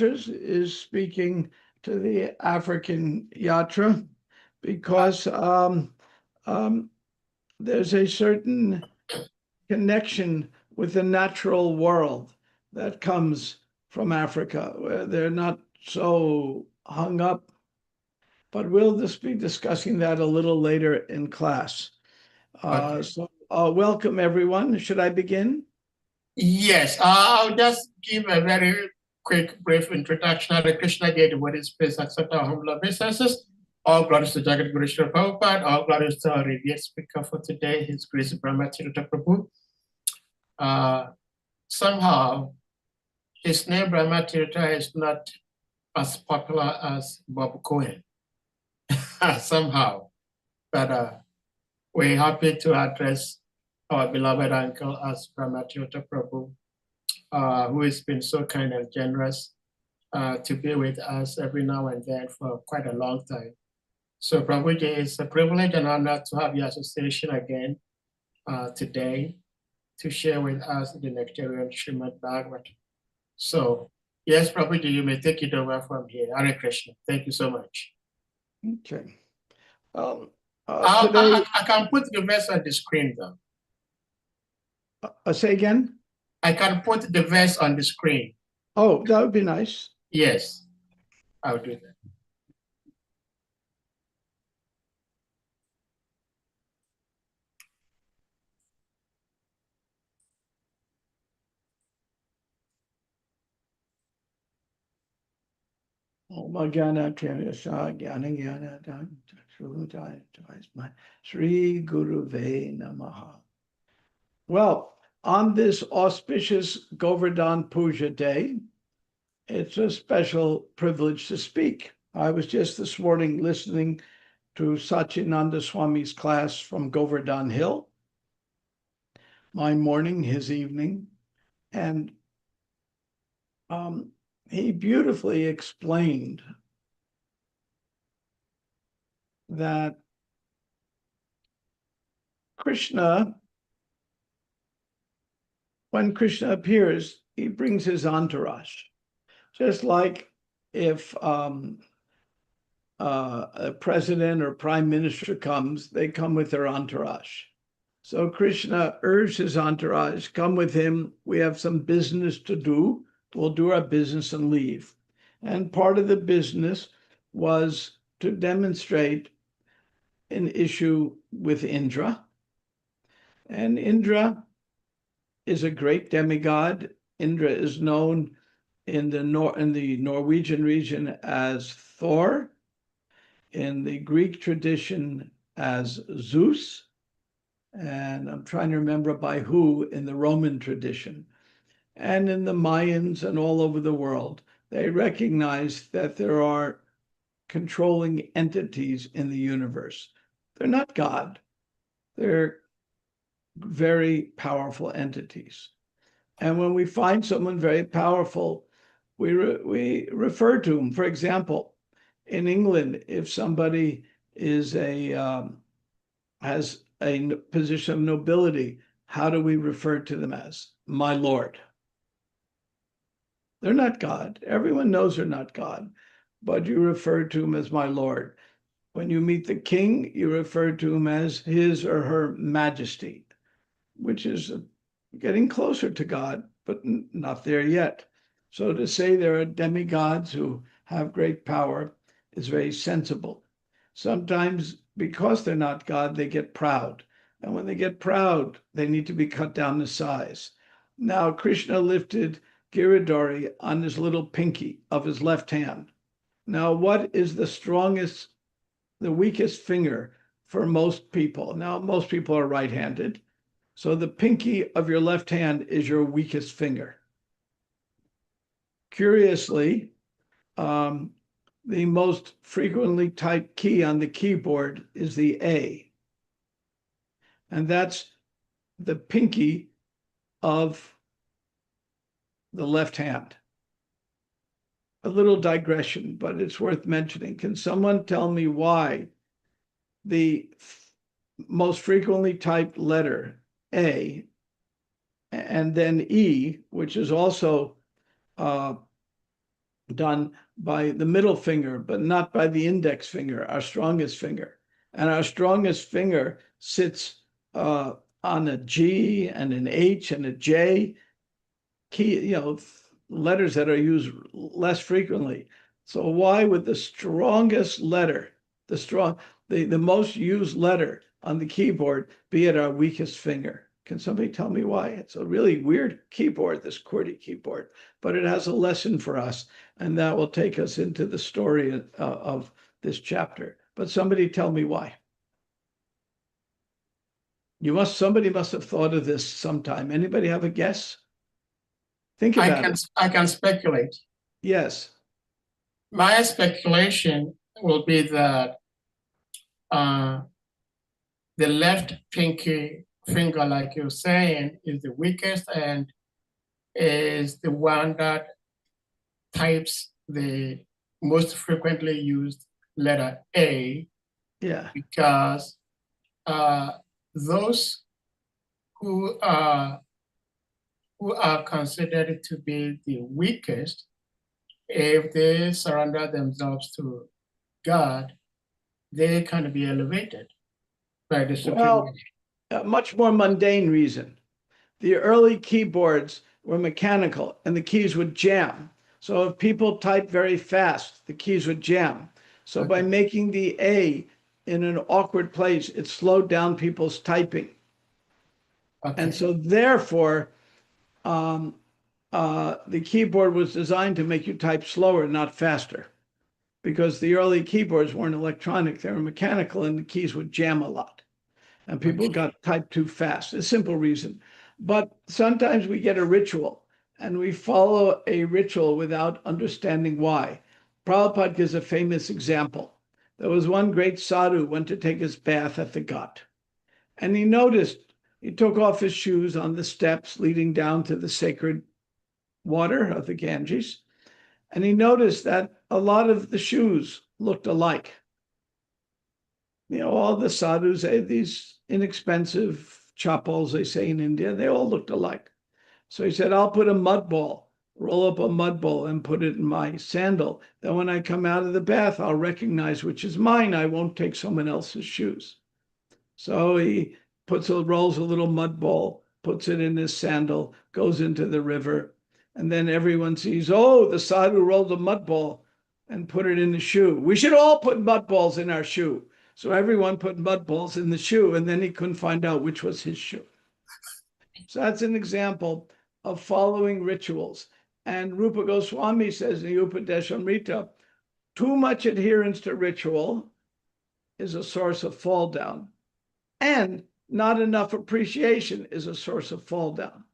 is speaking to the African Yatra because there's a certain connection with the natural world that comes from Africa, where they're not so hung up. But we'll just be discussing that a little later in class. Okay. Welcome, everyone. Should I begin? Yes, I'll just give a very quick, brief introduction. Hare Krishna, dear devotees, please accept our humble obeisances. All glories to Jagat Guru Srila Prabhupada, all glories to our revered speaker for today, His Grace BRAHMA-TIRTHA Prabhu. Somehow, his name BRAHMA-TIRTHA is not as popular as Bob Cohen, somehow. But we're happy to address our beloved uncle as BRAHMA-TIRTHA Prabhu, who has been so kind and generous to be with us every now and then for quite a long time. So Prabhuji, it's a privilege and honor to have your association again today to share with us the Nectarian Srimad Bhagavatam. So yes, Prabhuji, you may take it over from here. Hare Krishna. Thank you so much. Okay. Today, I can put the verse on the screen though. Say again? I can put the verse on the screen. Oh, that would be nice. Yes, I'll do that. Sri Guruve Namaha. Well, on this auspicious Govardhan Puja day, it's a special privilege to speak. I was just this morning listening to Satyananda Swami's class from Govardhan Hill, my morning, his evening, and he beautifully explained that Krishna, when Krishna appears, he brings his entourage. Just like if a president or prime minister comes, they come with their entourage. So Krishna urged his entourage, come with him. We have some business to do. We'll do our business and leave. And part of the business was to demonstrate an issue with Indra. And Indra is a great demigod. Indra is known in the Norwegian region as Thor, in the Greek tradition as Zeus, and I'm trying to remember by who in the Roman tradition. And in the Mayans and all over the world, they recognize that there are controlling entities in the universe. They're not God. They're very powerful entities. And when we find someone very powerful, we refer to him. For example, in England, if somebody is has a position of nobility, how do we refer to them as? My lord. They're not God. Everyone knows they're not God, but you refer to him as my lord. When you meet the king, you refer to him as his or her majesty, which is getting closer to God, but not there yet. So to say there are demigods who have great power is very sensible. Sometimes because they're not God, they get proud. And when they get proud, they need to be cut down to size. Now, Krishna lifted Giridhari on his little pinky of his left hand. Now, what is the weakest finger for most people? Now, most people are right-handed. So the pinky of your left hand is your weakest finger. Curiously, the most frequently typed key on the keyboard is the A. And that's the pinky of the left hand. A little digression, but it's worth mentioning. Can someone tell me why the most frequently typed letter, A, and then E, which is also done by the middle finger, but not by the index finger, our strongest finger. And our strongest finger sits on a G and an H and a J, key, letters that are used less frequently. So why would the strongest letter, the most used letter on the keyboard be at our weakest finger? Can somebody tell me why? It's a really weird keyboard, this QWERTY keyboard, but it has a lesson for us, and that will take us into the story of this chapter. But somebody tell me why. Somebody must have thought of this sometime. Anybody have a guess? Think about it. I can speculate. Yes. My speculation will be that the left pinky finger, like you're saying, is the weakest and is the one that types the most frequently used letter A. Yeah. Because those who are considered to be the weakest, if they surrender themselves to God, they can be elevated by the Supreme. Well, a much more mundane reason. The early keyboards were mechanical and the keys would jam. So if people typed very fast, the keys would jam. So by making the A in an awkward place, it slowed down people's typing. And so therefore, the keyboard was designed to make you type slower, not faster, because the early keyboards weren't electronic, they were mechanical, and the keys would jam a lot. And people got typed too fast. A simple reason. But sometimes we get a ritual, and we follow a ritual without understanding why. Prabhupada gives a famous example. There was one great sadhu went to take his bath at the Ghat, and he noticed he took off his shoes on the steps leading down to the sacred water of the Ganges, and he noticed that a lot of the shoes looked alike. All the sadhus had these inexpensive chappals, they say in India, they all looked alike. So he said, I'll put a mud ball, roll up a mud ball and put it in my sandal. Then when I come out of the bath, I'll recognize which is mine. I won't take someone else's shoes. So he rolls a little mud ball, puts it in his sandal, goes into the river, and then everyone sees, oh, the sadhu rolled a mud ball and put it in the shoe. We should all put mud balls in our shoe. So everyone put mud balls in the shoe, and then he couldn't find out which was his shoe. So that's an example of following rituals. And Rupa Goswami says in the Upadeshamrita, too much adherence to ritual is a source of fall down, and not enough appreciation is a source of fall down.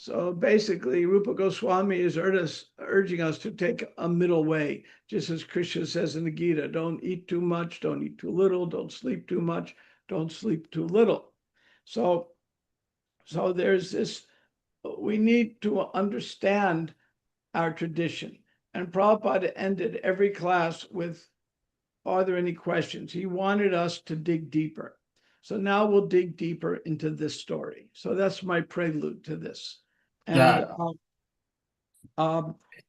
So basically, Rupa Goswami is urging us to take a middle way, just as Krishna says in the Gita, don't eat too much, don't eat too little, don't sleep too much, don't sleep too little. So there's this, we need to understand our tradition. And Prabhupada ended every class with, are there any questions? He wanted us to dig deeper. So now we'll dig deeper into this story. So that's my prelude to this. And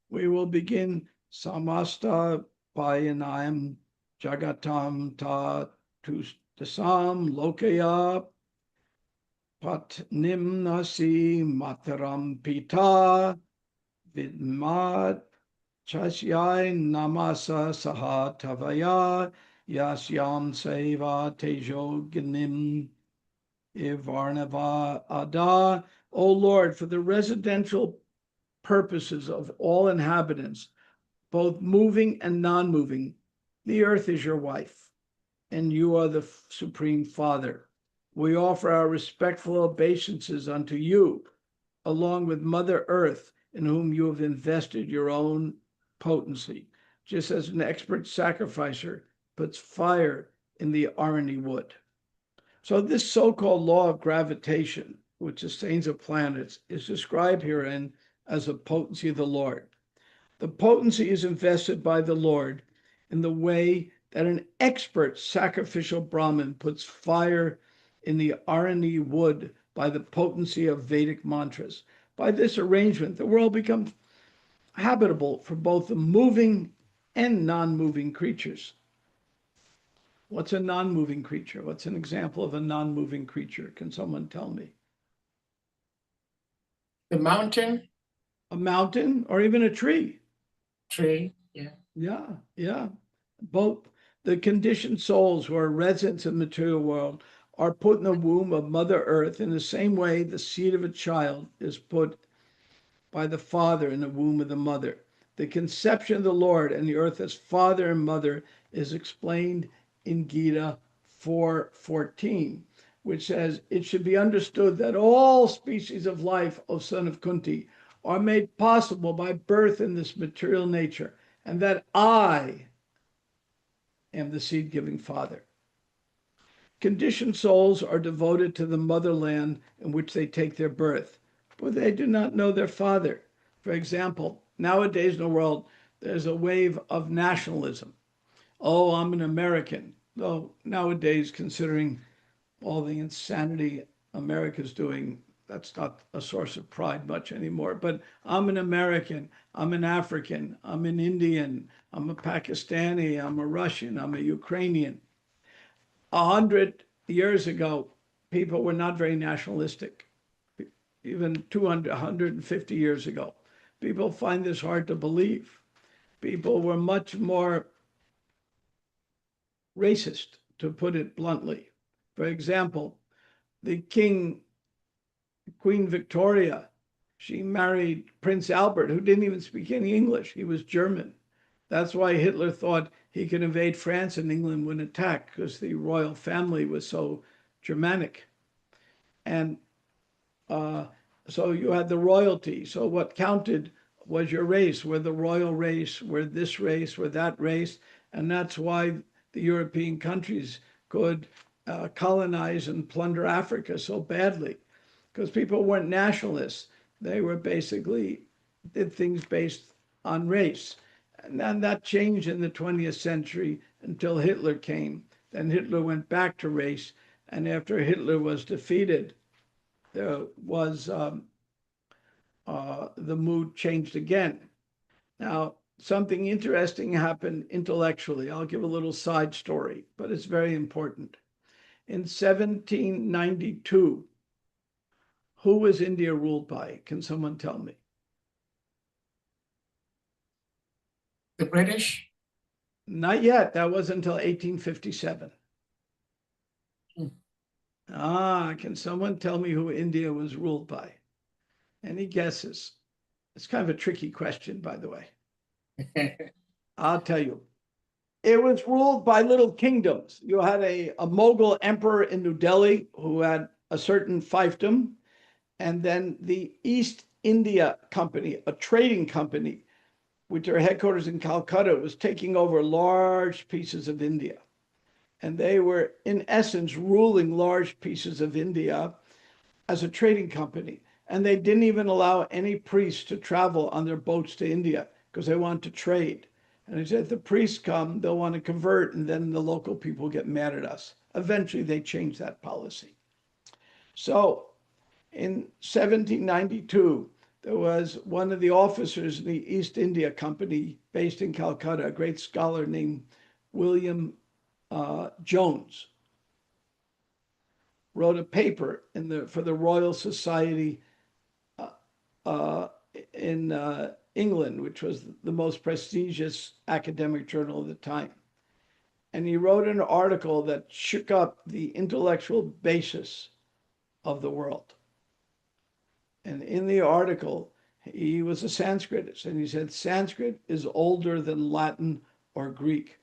we will begin Samasta Payanayam Jagatam Ta Tustasam Lokaya Patnim Nasi Mataram Pita Vidmat Chasyai Namasa Saha Tavaya Yasyam Seva Tejo Ganim Ivarnava Ada. O Lord, for the residential purposes of all inhabitants, both moving and non-moving, the earth is your wife, and you are the Supreme Father. We offer our respectful obeisances unto you, along with Mother Earth, in whom you have invested your own potency, just as an expert sacrificer puts fire in the Arani wood. So this so-called law of gravitation, which sustains the planets, is described herein as a potency of the Lord. The potency is invested by the Lord in the way that an expert sacrificial Brahmin puts fire in the Arani wood by the potency of Vedic mantras. By this arrangement, the world becomes habitable for both the moving and non-moving creatures. What's a non-moving creature? What's an example of a non-moving creature? Can someone tell me? The mountain, A mountain or even a tree? tree, yeah. Yeah. Both the conditioned souls who are residents of the material world are put in the womb of Mother Earth in the same way the seed of a child is put by the father in the womb of the mother. The conception of the Lord and the earth as father and mother is explained in Gita 4:14, which says, "It should be understood that all species of life, O son of Kunti, are made possible by birth in this material nature, and that I am the seed-giving father." Conditioned souls are devoted to the motherland in which they take their birth, but they do not know their father. For example, nowadays in the world, there's a wave of nationalism. Oh, I'm an American. Though nowadays, considering all the insanity America's doing, that's not a source of pride much anymore. But I'm an American, I'm an African, I'm an Indian, I'm a Pakistani, I'm a Russian, I'm a Ukrainian. 100 years ago, people were not very nationalistic. Even 200, 150 years ago. People find this hard to believe. People were much more racist, to put it bluntly. For example, the Queen Victoria, she married Prince Albert, who didn't even speak any English. He was German. That's why Hitler thought he could invade France and England would attack, because the royal family was so Germanic. And so you had the royalty. So what counted was your race. We're the royal race, we're this race, we're that race. And that's why the European countries could colonize and plunder Africa so badly, because people weren't nationalists. They were basically did things based on race. And then that changed in the 20th century until Hitler came. Then Hitler went back to race. And after Hitler was defeated, there was the mood changed again. Now, something interesting happened intellectually. I'll give a little side story, but it's very important. In 1792, who was India ruled by? Can someone tell me? The British? Not yet. That wasn't until 1857. Can someone tell me who India was ruled by? Any guesses? It's kind of a tricky question, by the way. I'll tell you. It was ruled by little kingdoms. You had a Mughal emperor in New Delhi who had a certain fiefdom, and then the East India Company, a trading company, with their headquarters in Calcutta, was taking over large pieces of India. And they were, in essence, ruling large pieces of India as a trading company. And they didn't even allow any priests to travel on their boats to India because they wanted to trade. And he said, if the priests come, they'll want to convert, and then the local people get mad at us. Eventually, they changed that policy. So in 1792, there was one of the officers in the East India Company based in Calcutta, a great scholar named William Jones, wrote a paper for the Royal Society in England, which was the most prestigious academic journal of the time. And he wrote an article that shook up the intellectual basis of the world. And in the article, he was a Sanskritist, and he said Sanskrit is older than Latin or Greek.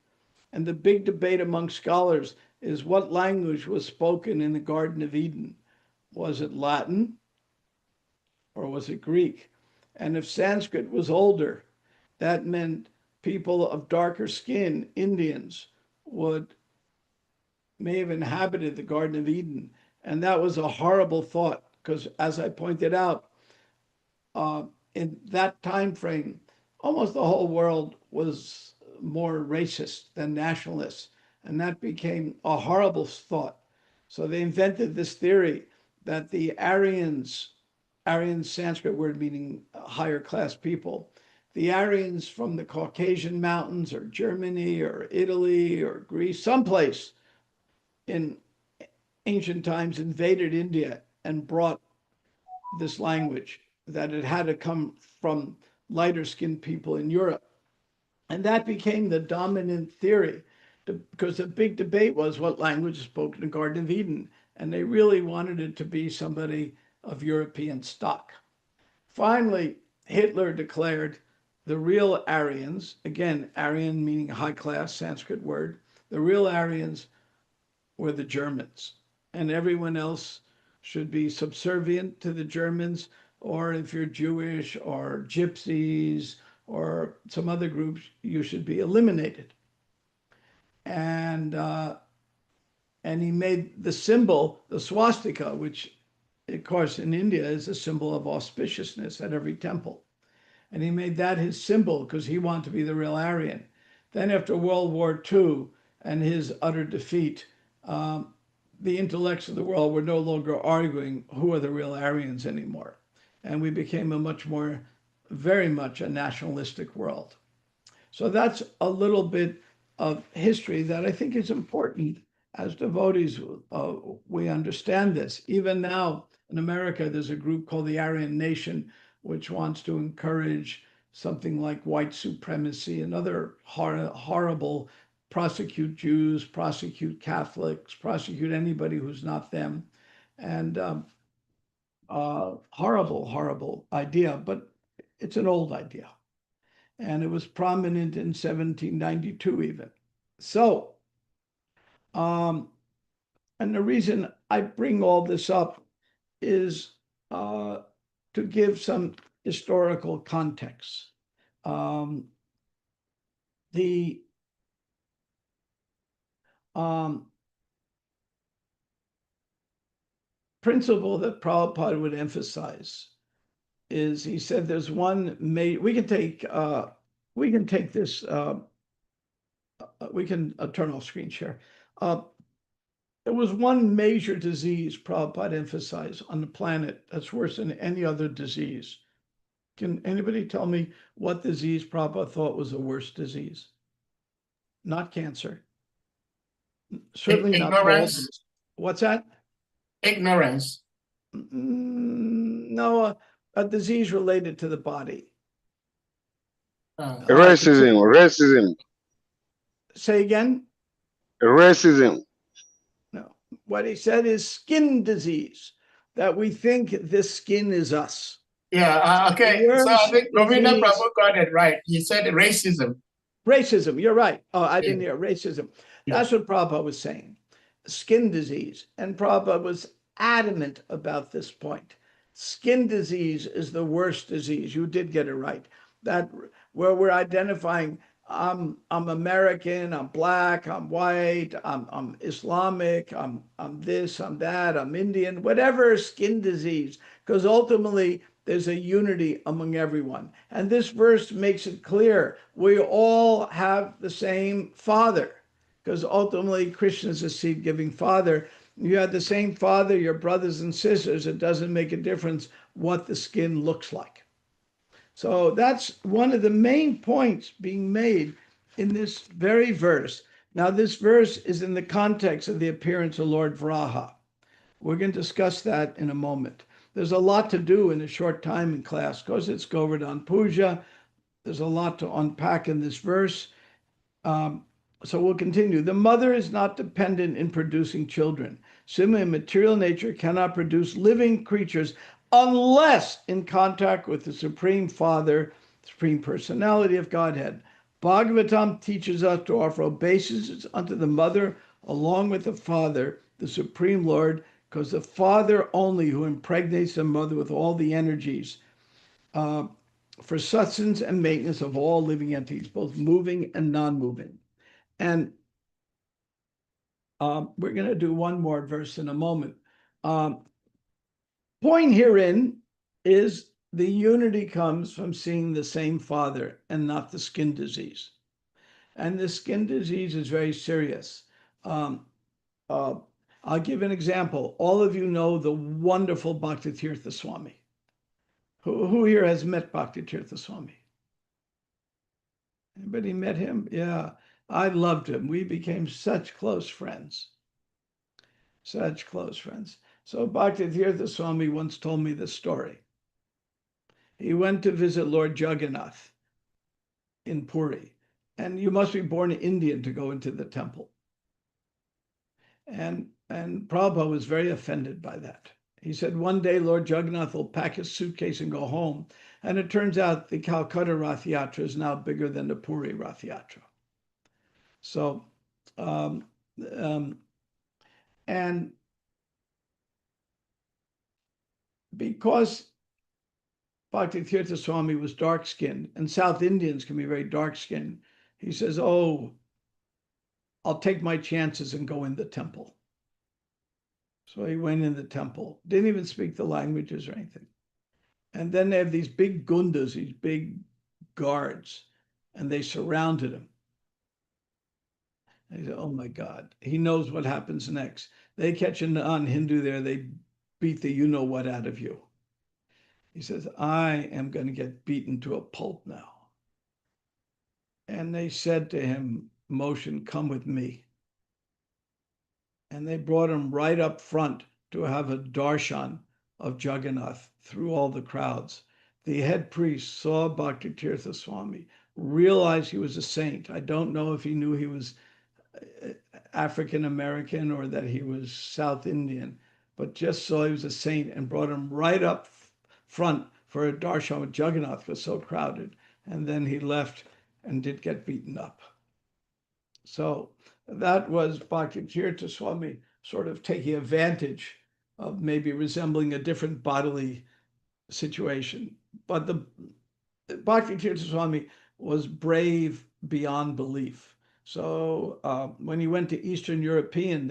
And the big debate among scholars is what language was spoken in the Garden of Eden. Was it Latin or was it Greek? And if Sanskrit was older, that meant people of darker skin, Indians, may have inhabited the Garden of Eden. And that was a horrible thought, because as I pointed out, in that time frame, almost the whole world was more racist than nationalist. And that became a horrible thought. So they invented this theory that the Aryan Sanskrit word meaning higher class people, the Aryans from the Caucasian mountains or Germany or Italy or Greece, someplace in ancient times invaded India and brought this language, that it had to come from lighter skinned people in Europe. And that became the dominant theory, because the big debate was what language is spoken in the Garden of Eden. And they really wanted it to be somebody of European stock. Finally, Hitler declared the real Aryans, again, Aryan meaning high class Sanskrit word, the real Aryans were the Germans, and everyone else should be subservient to the Germans, or if you're Jewish or gypsies or some other groups, you should be eliminated. And he made the symbol, the swastika, which of course in India is a symbol of auspiciousness at every temple. And he made that his symbol because he wanted to be the real Aryan. Then after World War II and his utter defeat, the intellects of the world were no longer arguing who are the real Aryans anymore. And we became a much more, very much a nationalistic world. So that's a little bit of history that I think is important. As devotees, we understand this. Even now in America, there's a group called the Aryan Nation, which wants to encourage something like white supremacy and other horrible, prosecute Jews, prosecute Catholics, prosecute anybody who's not them. And horrible, horrible idea, but it's an old idea. And it was prominent in 1792 even. So, and the reason I bring all this up is to give some historical context. The principle that Prabhupada would emphasize is, he said there's one we can take this, we can turn off screen share. There was one major disease Prabhupada emphasized on the planet that's worse than any other disease. Can anybody tell me what disease Prabhupada thought was the worst disease? Not cancer. Certainly not baldness. What's that? Ignorance. No, a disease related to the body. Racism. Say again? Racism. No. What he said is skin disease, that we think this skin is us. Yeah, okay. So I think Govinda Prabhu got it right. He said racism. Racism, you're right. Oh, I didn't hear racism. That's what Prabhupada was saying. Skin disease. And Prabhupada was adamant about this point. Skin disease is the worst disease. You did get it right. That where we're identifying, I'm American, I'm black, I'm white, I'm Islamic, I'm this, I'm that, I'm Indian, whatever skin disease, because ultimately there's a unity among everyone. And this verse makes it clear we all have the same Father, because ultimately Krishna is a seed-giving Father. You have the same Father, your brothers and sisters. It doesn't make a difference what the skin looks like. So that's one of the main points being made in this very verse. Now, this verse is in the context of the appearance of Lord Varaha. We're going to discuss that in a moment. There's a lot to do in a short time in class because it's Govardhan Puja. There's a lot to unpack in this verse. So we'll continue. The mother is not dependent in producing children. Similarly, material nature cannot produce living creatures unless in contact with the Supreme Father, Supreme Personality of Godhead. Bhagavatam teaches us to offer obeisance unto the mother along with the Father, the Supreme Lord, because the Father only who impregnates the mother with all the energies for sustenance and maintenance of all living entities, both moving and non-moving. And we're going to do one more verse in a moment. Point herein is the unity comes from seeing the same Father and not the skin disease. And the skin disease is very serious. I'll give an example. All of you know the wonderful Bhakti-tirtha Swami. Who here has met Bhakti-tirtha Swami? Anybody met him? Yeah, I loved him. We became such close friends. Such close friends. So Bhakti-tirtha Swami once told me this story. He went to visit Lord Jagannath in Puri, and you must be born Indian to go into the temple. And Prabhupada was very offended by that. He said one day Lord Jagannath will pack his suitcase and go home. And it turns out the Calcutta Rath Yatra is now bigger than the Puri Rath Yatra. So, and because Bhakti-tirtha Swami was dark-skinned, and South Indians can be very dark-skinned, he says, oh, I'll take my chances and go in the temple. So he went in the temple, didn't even speak the languages or anything. And then they have these big gundas, these big guards, and they surrounded him. And he said, oh my God, he knows what happens next. They catch a non-Hindu there, they beat the you-know-what out of you. He says, I am going to get beaten to a pulp now. And they said to him, Motion, come with me. And they brought him right up front to have a darshan of Jagannath through all the crowds. The head priest saw Bhakti-tirtha Swami, realized he was a saint. I don't know if he knew he was African American or that he was South Indian, but just saw he was a saint and brought him right up front for a darshan with Jagannath. It was so crowded. And then he left and did get beaten up. So that was Bhakti-tirtha Swami sort of taking advantage of maybe resembling a different bodily situation. But the Bhakti-tirtha Swami was brave beyond belief. So when he went to Eastern Europe behind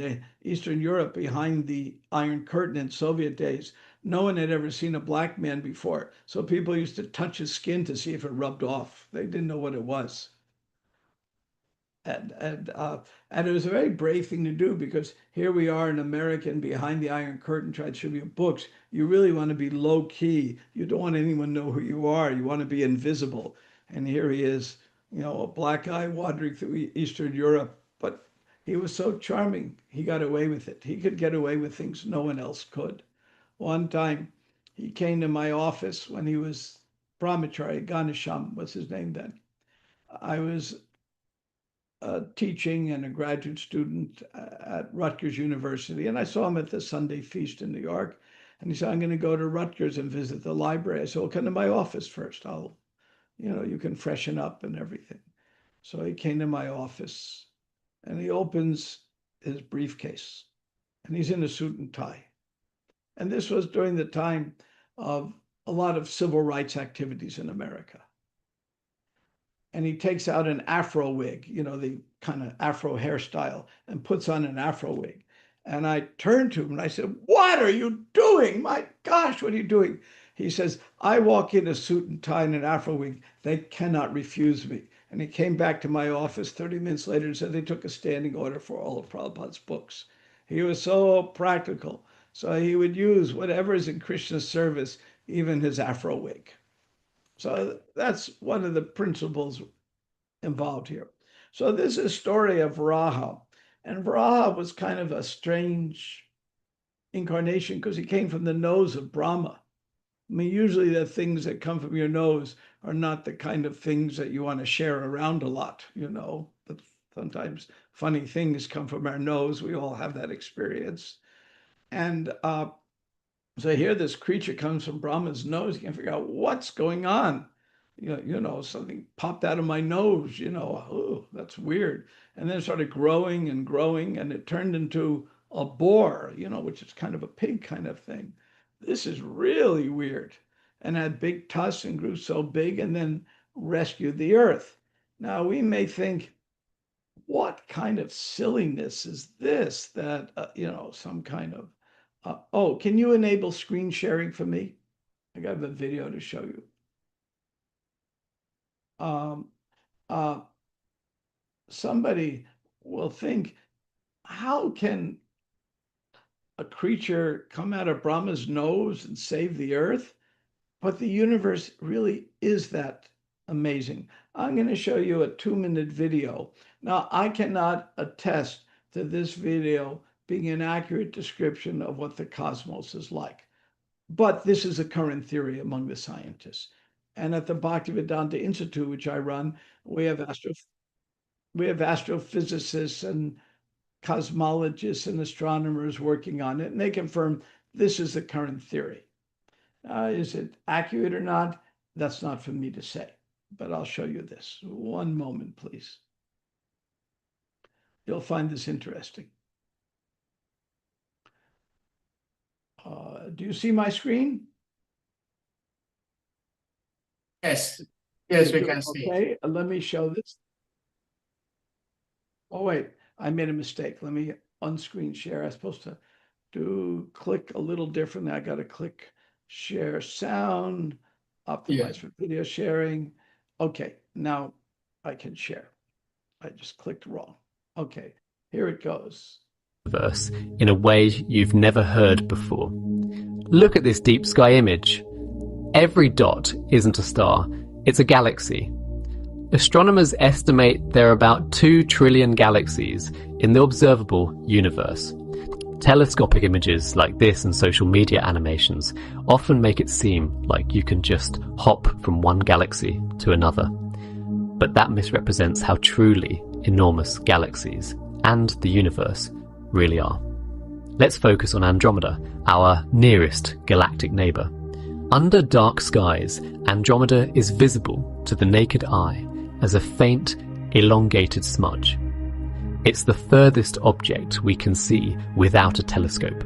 the Iron Curtain in Soviet days, no one had ever seen a black man before. So people used to touch his skin to see if it rubbed off. They didn't know what it was. And it was a very brave thing to do, because here we are, an American behind the Iron Curtain trying to distribute books. You really want to be low key. You don't want anyone to know who you are. You want to be invisible. And here he is, a black guy wandering through Eastern Europe. But he was so charming. He got away with it. He could get away with things no one else could. One time he came to my office when he was Brahmachari, Ganesham was his name then. I was teaching and a graduate student at Rutgers University. And I saw him at the Sunday feast in New York. And he said, I'm going to go to Rutgers and visit the library. I said, well, come to my office first. You can freshen up and everything. So he came to my office and he opens his briefcase and he's in a suit and tie. And this was during the time of a lot of civil rights activities in America. And he takes out an Afro wig, the kind of Afro hairstyle, and puts on an Afro wig. And I turned to him and I said, what are you doing? My gosh, what are you doing? He says, I walk in a suit and tie and an Afro wig. They cannot refuse me. And he came back to my office 30 minutes later and said they took a standing order for all of Prabhupada's books. He was so practical. So he would use whatever is in Krishna's service, even his Afro wig. So that's one of the principles involved here. So this is a story of Varaha. And Varaha was kind of a strange incarnation because he came from the nose of Brahma. I mean, usually the things that come from your nose are not the kind of things that you want to share around a lot, But sometimes funny things come from our nose. We all have that experience. And so here this creature comes from Brahma's nose. You can't figure out what's going on. Something popped out of my nose, oh, that's weird. And then it started growing and growing, and it turned into a boar, which is kind of a pig kind of thing. This is really weird. And had big tusks and grew so big and then rescued the earth. Now we may think, what kind of silliness is this that, some kind of, oh, can you enable screen sharing for me? I got a video to show you. Somebody will think, how can a creature come out of Brahma's nose and save the earth? But the universe really is that amazing. I'm going to show you a 2-minute video. Now, I cannot attest to this video being an accurate description of what the cosmos is like. But this is a current theory among the scientists. And at the Bhaktivedanta Institute, which I run, we have astrophysicists and cosmologists and astronomers working on it, and they confirm this is the current theory. Is it accurate or not? That's not for me to say, but I'll show you this. One moment, please. You'll find this interesting. Do you see my screen? Yes, yes, we can see. Okay, let me show this. Oh, wait, I made a mistake. Let me unscreen share. I'm supposed to click a little differently. I got to click share sound, optimize for video sharing. Okay, now I can share. I just clicked wrong. Okay, here it goes. Universe in a way you've never heard before. Look at this deep sky image. Every dot isn't a star, it's a galaxy. Astronomers estimate there are about 2 trillion galaxies in the observable universe. Telescopic images like this and social media animations often make it seem like you can just hop from one galaxy to another. But that misrepresents how truly enormous galaxies and the universe really are. Let's focus on Andromeda, our nearest galactic neighbour. Under dark skies, Andromeda is visible to the naked eye as a faint, elongated smudge. It's the furthest object we can see without a telescope,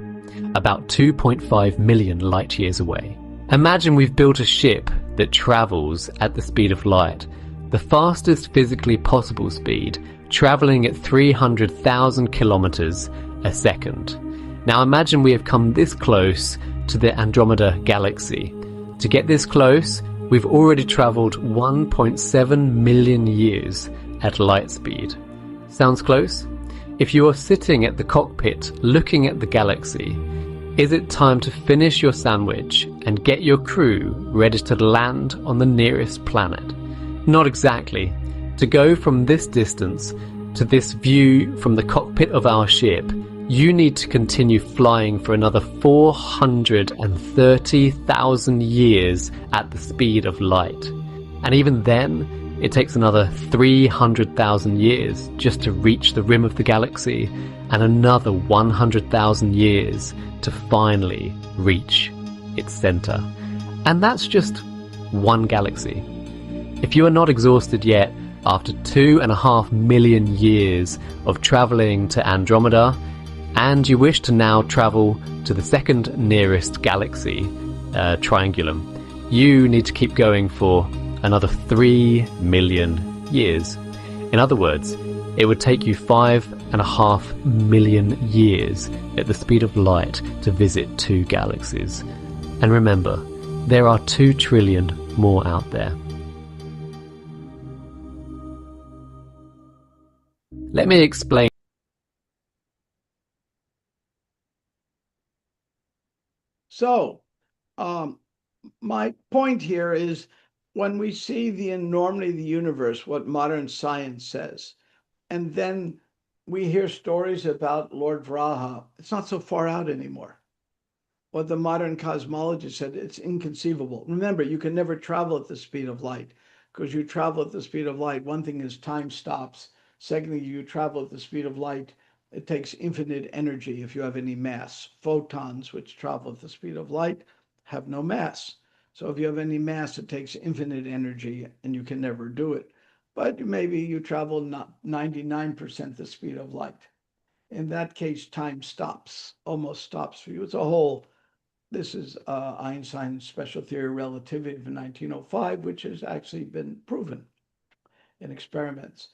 about 2.5 million light years away. Imagine we've built a ship that travels at the speed of light, the fastest physically possible speed, travelling at 300,000 kilometers a second. Now imagine we have come this close to the Andromeda galaxy. To get this close, we've already travelled 1.7 million years at light speed. Sounds close? If you are sitting at the cockpit looking at the galaxy, is it time to finish your sandwich and get your crew ready to land on the nearest planet? Not exactly. To go from this distance to this view from the cockpit of our ship, you need to continue flying for another 430,000 years at the speed of light. And even then, it takes another 300,000 years just to reach the rim of the galaxy, and another 100,000 years to finally reach its center. And that's just one galaxy. If you are not exhausted yet, after 2.5 million years of traveling to Andromeda, and you wish to now travel to the second nearest galaxy, Triangulum, you need to keep going for another 3 million years. In other words, it would take you 5.5 million years at the speed of light to visit 2 galaxies. And remember, there are 2 trillion more out there. Let me explain. So, my point here is when we see the enormity of the universe, what modern science says, and then we hear stories about Lord Vraha, it's not so far out anymore. What the modern cosmologist said, it's inconceivable. Remember, you can never travel at the speed of light, because you travel at the speed of light. One thing is time stops. Secondly, you travel at the speed of light. It takes infinite energy if you have any mass. Photons, which travel at the speed of light, have no mass. So if you have any mass, it takes infinite energy and you can never do it. But maybe you travel 99% the speed of light. In that case, time stops, almost stops for you. It's a whole, this is Einstein's special theory of relativity of 1905, which has actually been proven in experiments.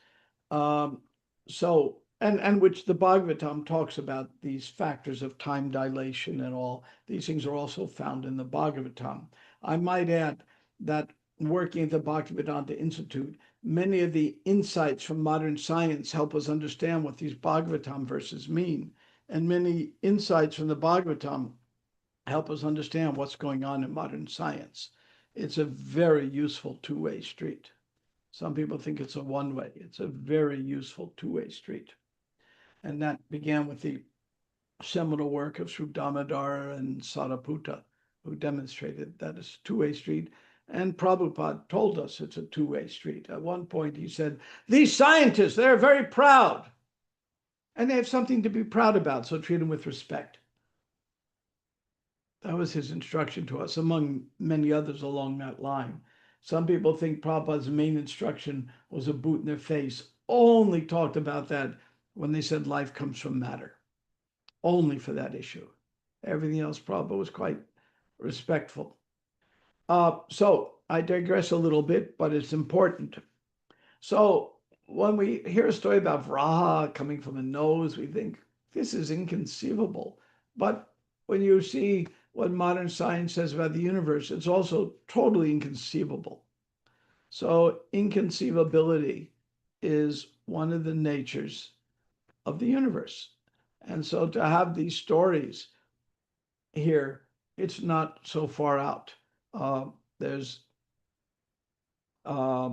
And which the Bhagavatam talks about, these factors of time dilation and all. These things are also found in the Bhagavatam. I might add that working at the Bhaktivedanta Institute, many of the insights from modern science help us understand what these Bhagavatam verses mean. And many insights from the Bhagavatam help us understand what's going on in modern science. It's a very useful two-way street. Some people think it's a one-way. It's a very useful two-way street. And that began with the seminal work of Sri Damodar and Sariputta, who demonstrated that it's a two-way street. And Prabhupada told us it's a two-way street. At one point, he said, these scientists, they're very proud. And they have something to be proud about, so treat them with respect. That was his instruction to us, among many others along that line. Some people think Prabhupada's main instruction was a boot in their face, only talked about that when they said life comes from matter, only for that issue. Everything else, Prabhupada was quite respectful. So I digress a little bit, but it's important. So when we hear a story about Vraha coming from a nose, we think this is inconceivable. But when you see what modern science says about the universe, it's also totally inconceivable. So inconceivability is one of the natures of the universe. And so to have these stories here, it's not so far out. There's a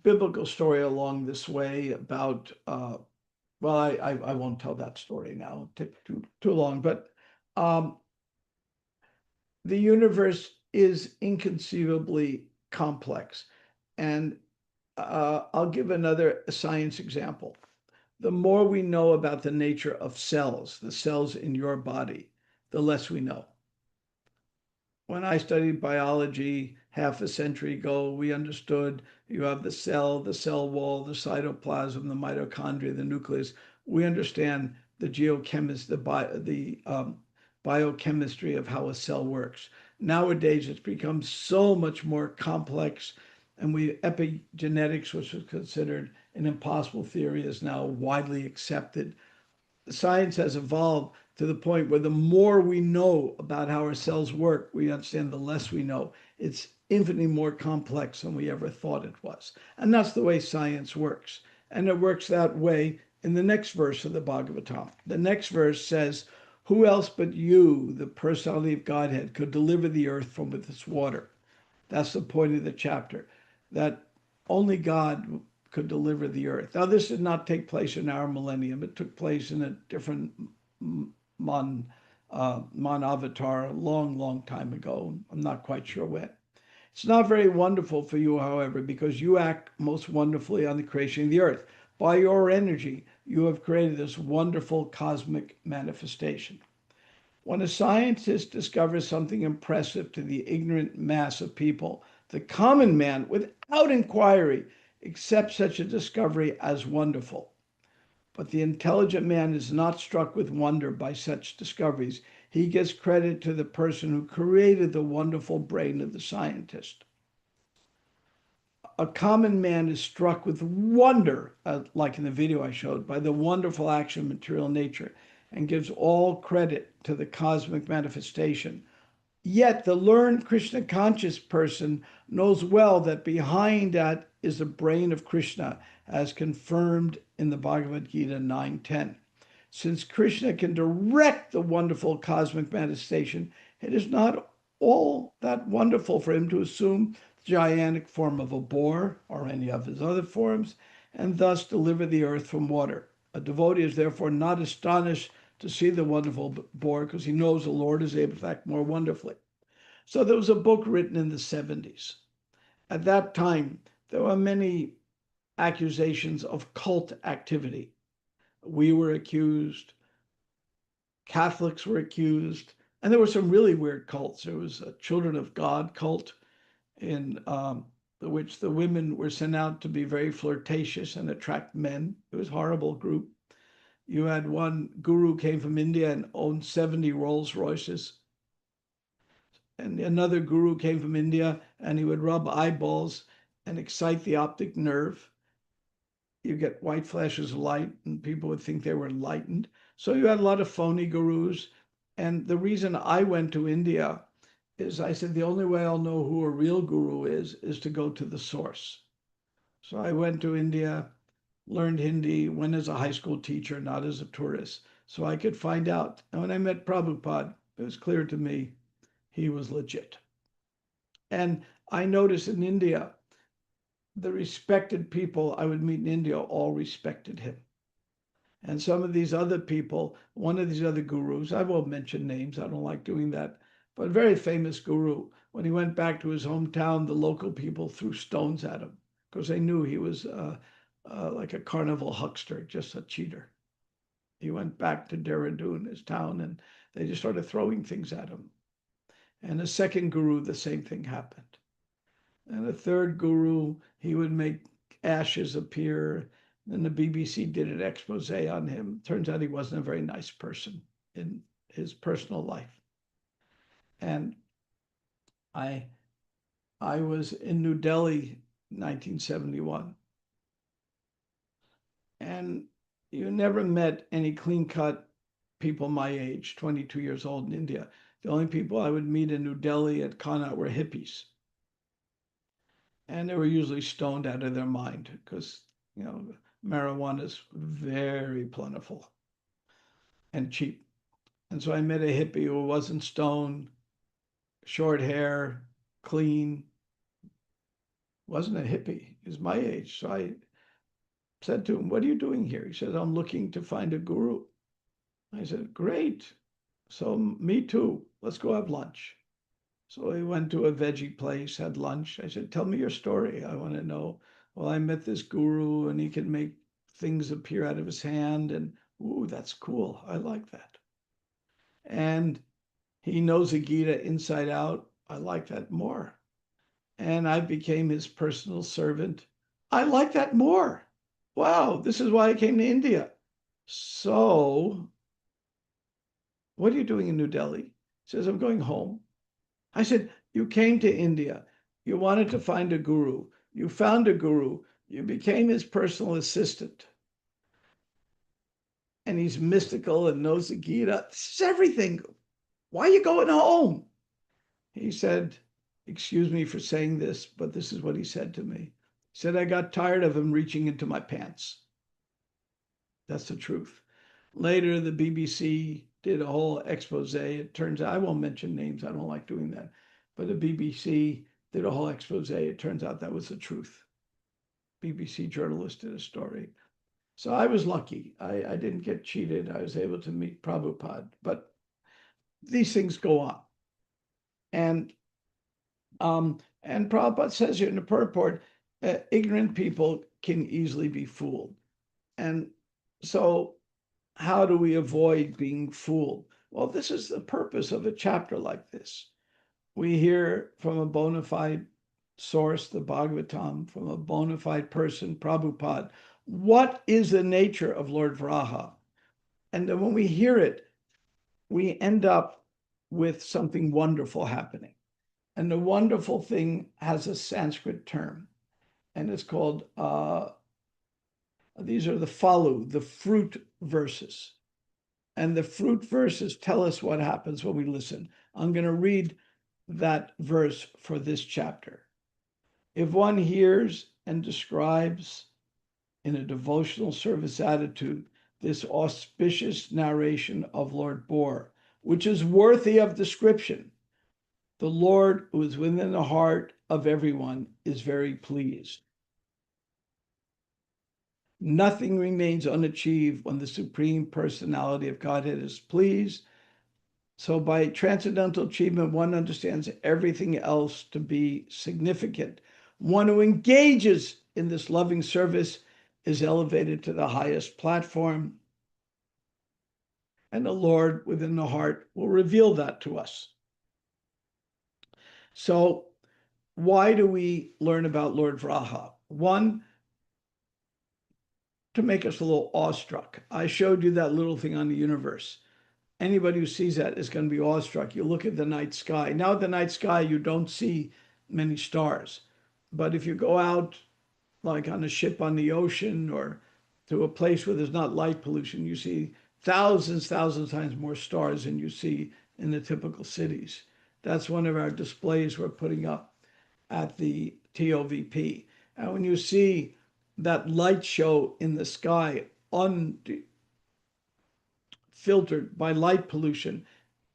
biblical story along this way about, well, I won't tell that story now, it'll take too long, but the universe is inconceivably complex. And I'll give another science example. The more we know about the nature of cells, the cells in your body, the less we know. When I studied biology half a century ago, we understood you have the cell wall, the cytoplasm, the mitochondria, the nucleus. We understand the biochemistry of how a cell works. Nowadays, it's become so much more complex, and epigenetics, which was considered an impossible theory, is now widely accepted. Science has evolved to the point where the more we know about how our cells work, we understand the less we know. It's infinitely more complex than we ever thought it was. And that's the way science works. And it works that way in the next verse of the Bhagavatam. The next verse says, who else but you, the personality of Godhead, could deliver the earth from with its water? That's the point of the chapter, that only God could deliver the earth. Now, this did not take place in our millennium. It took place in a different avatar a long, long time ago. I'm not quite sure when. It's not very wonderful for you, however, because you act most wonderfully on the creation of the earth. By your energy, you have created this wonderful cosmic manifestation. When a scientist discovers something impressive to the ignorant mass of people, the common man, without inquiry, accepts such a discovery as wonderful. But the intelligent man is not struck with wonder by such discoveries. He gives credit to the person who created the wonderful brain of the scientist. A common man is struck with wonder, like in the video I showed, by the wonderful action of material nature, and gives all credit to the cosmic manifestation. Yet the learned Krishna conscious person knows well that behind that is the brain of Krishna, as confirmed in the Bhagavad Gita 9:10. Since Krishna can direct the wonderful cosmic manifestation, it is not all that wonderful for him to assume the gigantic form of a boar or any of his other forms, and thus deliver the earth from water. A devotee is therefore not astonished to see the wonderful boar, because he knows the Lord is able to act more wonderfully. So there was a book written in the 70s. At that time, there were many accusations of cult activity. We were accused, Catholics were accused, and there were some really weird cults. There was a Children of God cult in which the women were sent out to be very flirtatious and attract men. It was a horrible group. You had one guru came from India and owned 70 Rolls Royces. And another guru came from India and he would rub eyeballs and excite the optic nerve. You get white flashes of light and people would think they were enlightened. So you had a lot of phony gurus. And the reason I went to India is I said, the only way I'll know who a real guru is to go to the source. So I went to India, learned Hindi, went as a high school teacher, not as a tourist, so I could find out. And when I met Prabhupada, it was clear to me he was legit. And I noticed in India, the respected people I would meet in India all respected him. And some of these other people, one of these other gurus, I won't mention names, I don't like doing that, but a very famous guru, when he went back to his hometown, the local people threw stones at him because they knew he was like a carnival huckster, just a cheater. He went back to Dehradun, his town, and they just started throwing things at him. And a second guru, the same thing happened. And a third guru, he would make ashes appear. And the BBC did an expose on him. Turns out he wasn't a very nice person in his personal life. And I was in New Delhi, 1971. And you never met any clean-cut people my age, 22 years old in India. The only people I would meet in New Delhi at Connaught were hippies. And they were usually stoned out of their mind because, you know, marijuana is very plentiful and cheap. And so I met a hippie who wasn't stoned, short hair, clean, wasn't a hippie. He was my age. So I said to him, "What are you doing here?" He said, "I'm looking to find a guru." I said, "Great. So me too. Let's go have lunch." So we went to a veggie place, had lunch. I said, "Tell me your story. I want to know." "Well, I met this guru and he can make things appear out of his hand. And, ooh, that's cool. I like that. And he knows the Gita inside out. I like that more. And I became his personal servant. I like that more. Wow, this is why I came to India. So, what are you doing in New Delhi?" He says, "I'm going home." I said, "You came to India. You wanted to find a guru. You found a guru. You became his personal assistant. And he's mystical and knows the Gita. This is everything. Why are you going home?" He said, excuse me for saying this, but this is what he said to me. He said, "I got tired of him reaching into my pants." That's the truth. Later, the BBC did a whole expose. It turns out, I won't mention names, I don't like doing that, but the BBC did a whole expose. It turns out that was the truth. BBC journalist did a story. So I was lucky. I didn't get cheated. I was able to meet Prabhupada, but these things go on. And Prabhupada says here in the purport, ignorant people can easily be fooled. And so how do we avoid being fooled? Well, this is the purpose of a chapter like this. We hear from a bona fide source, the Bhagavatam, from a bona fide person, Prabhupada, what is the nature of Lord Varaha? And then when we hear it, we end up with something wonderful happening. And the wonderful thing has a Sanskrit term, and it's called, these are the phalu, the fruit verses. And the fruit verses tell us what happens when we listen. I'm going to read that verse for this chapter. If one hears and describes in a devotional service attitude this auspicious narration of Lord Bor, which is worthy of description, the Lord, who is within the heart of everyone, is very pleased. Nothing remains unachieved when the Supreme Personality of Godhead is pleased. So by transcendental achievement, one understands everything else to be significant. One who engages in this loving service is elevated to the highest platform, and the Lord within the heart will reveal that to us. So why do we learn about Lord Varaha? One, to make us a little awestruck. I showed you that little thing on the universe. Anybody who sees that is going to be awestruck. You look at the night sky. Now at the night sky, you don't see many stars. But if you go out like on a ship on the ocean or to a place where there's not light pollution, you see thousands times more stars than you see in the typical cities. That's one of our displays we're putting up at the TOVP. And when you see that light show in the sky unfiltered by light pollution,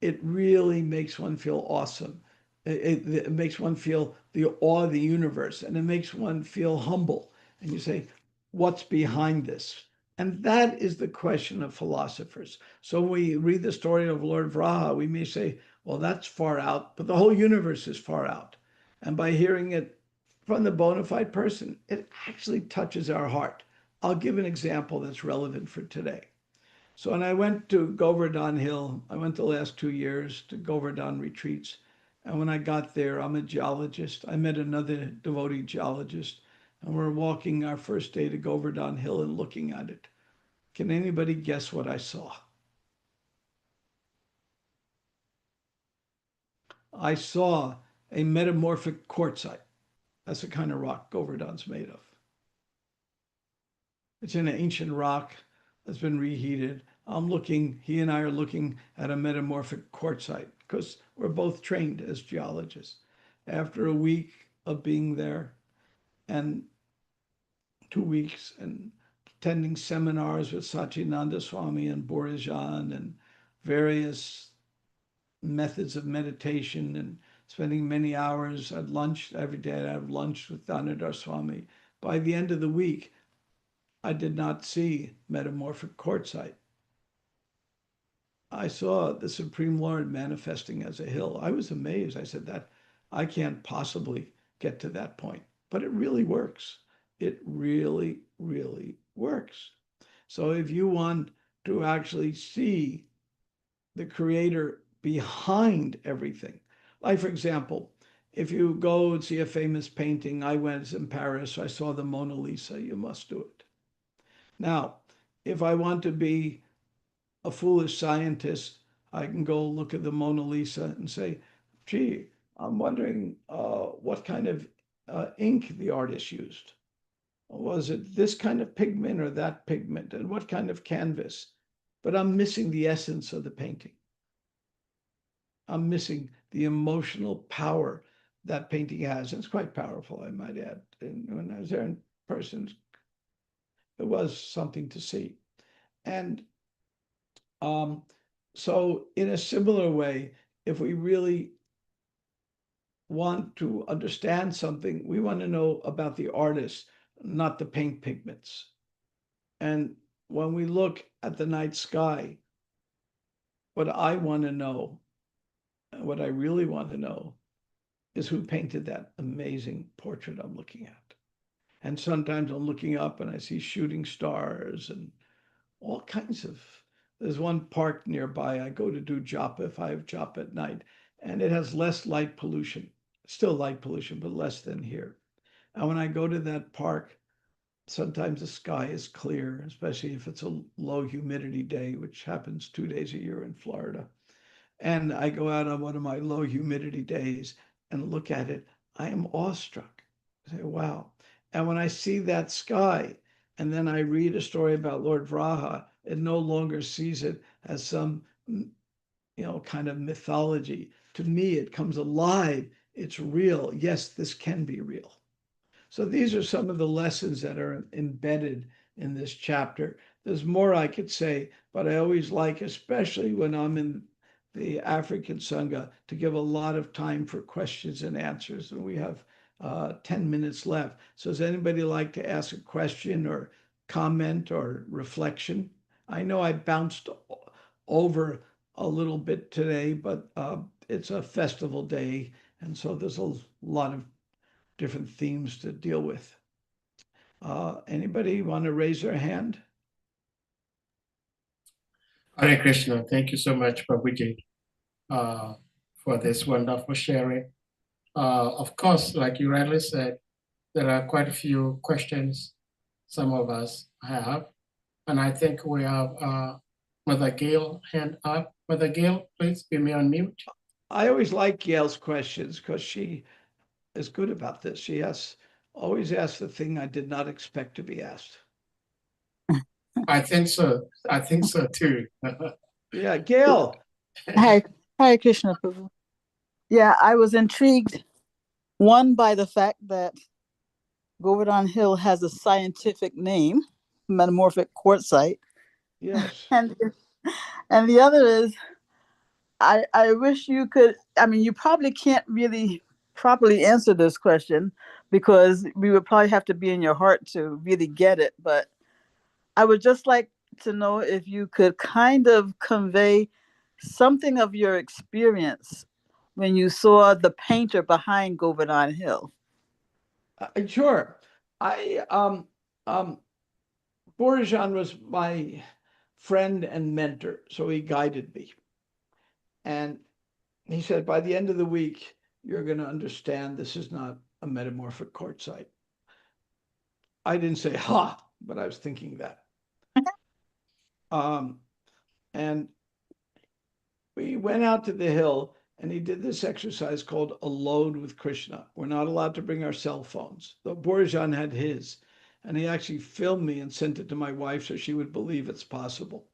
it really makes one feel awesome. It makes one feel the awe of the universe, and it makes one feel humble. And you say, what's behind this? And that is the question of philosophers. So when we read the story of Lord Vraha, we may say, well, that's far out, but the whole universe is far out. And by hearing it from the bona fide person, it actually touches our heart. I'll give an example that's relevant for today. So when I went to Govardhan Hill, I went the last 2 years to Govardhan retreats. And when I got there, I'm a geologist. I met another devotee geologist, and we're walking our first day to Govardhan Hill and looking at it. Can anybody guess what I saw? I saw a metamorphic quartzite. That's the kind of rock Govardhan's made of. It's an ancient rock that's been reheated. He and I are looking at a metamorphic quartzite because we're both trained as geologists. After a week of being there and 2 weeks and attending seminars with Satyananda Swami and Borijan and various methods of meditation and spending many hours at lunch every day. I'd have lunch with Damodar Swami. By the end of the week, I did not see metamorphic quartzite. I saw the Supreme Lord manifesting as a hill. I was amazed. I said that I can't possibly get to that point, but it really works. It really, really works. So if you want to actually see the creator behind everything, like for example, if you go and see a famous painting, I went in Paris, I saw the Mona Lisa, you must do it. Now, if I want to be a foolish scientist, I can go look at the Mona Lisa and say, gee, I'm wondering what kind of ink the artist used. Was it this kind of pigment or that pigment? And what kind of canvas? But I'm missing the essence of the painting. I'm missing the emotional power that painting has. And it's quite powerful, I might add. And when I was there in person, it was something to see. And so in a similar way, if we really want to understand something, we want to know about the artist, not the paint pigments. And when we look at the night sky, what I want to know, what I really want to know, is who painted that amazing portrait I'm looking at. And sometimes I'm looking up and I see shooting stars and all kinds of. There's one park nearby. I go to do japa if I have japa at night, and it has less light pollution, still light pollution, but less than here. And when I go to that park, sometimes the sky is clear, especially if it's a low humidity day, which happens 2 days a year in Florida. And I go out on one of my low humidity days and look at it. I am awestruck. I say, wow. And when I see that sky, and then I read a story about Lord Vraha, it no longer sees it as some, kind of mythology. To me, it comes alive. It's real. Yes, this can be real. So these are some of the lessons that are embedded in this chapter. There's more I could say, but I always like, especially when I'm in the African Sangha, to give a lot of time for questions and answers. And we have 10 minutes left. So does anybody like to ask a question or comment or reflection? I know I bounced over a little bit today, but it's a festival day. And so there's a lot of different themes to deal with. Anybody want to raise their hand? Hare Krishna. Thank you so much, Prabhuji, for this wonderful sharing. Of course, like you rightly said, there are quite a few questions some of us have. And I think we have Mother Gail hand up. Mother Gail, please give me on mute. I always like Gail's questions because she is good about this. She always asks the thing I did not expect to be asked. I think so. I think so too. Yeah, Gail. Hare Krishna, Prabhu. Yeah, I was intrigued, one, by the fact that Govardhan Hill has a scientific name, metamorphic quartzite. Yes. And the other is I wish you could. I mean, you probably can't really properly answer this question because we would probably have to be in your heart to really get it. But I would just like to know if you could kind of convey something of your experience when you saw the painter behind Govardhan Hill. Sure. I Borajan was my friend and mentor, so he guided me. And he said, by the end of the week, you're going to understand this is not a metamorphic quartzite. I didn't say ha, but I was thinking that. And we went out to the hill and he did this exercise called Alone with Krishna. We're not allowed to bring our cell phones. Though Borajan had his, and he actually filmed me and sent it to my wife so she would believe it's possible.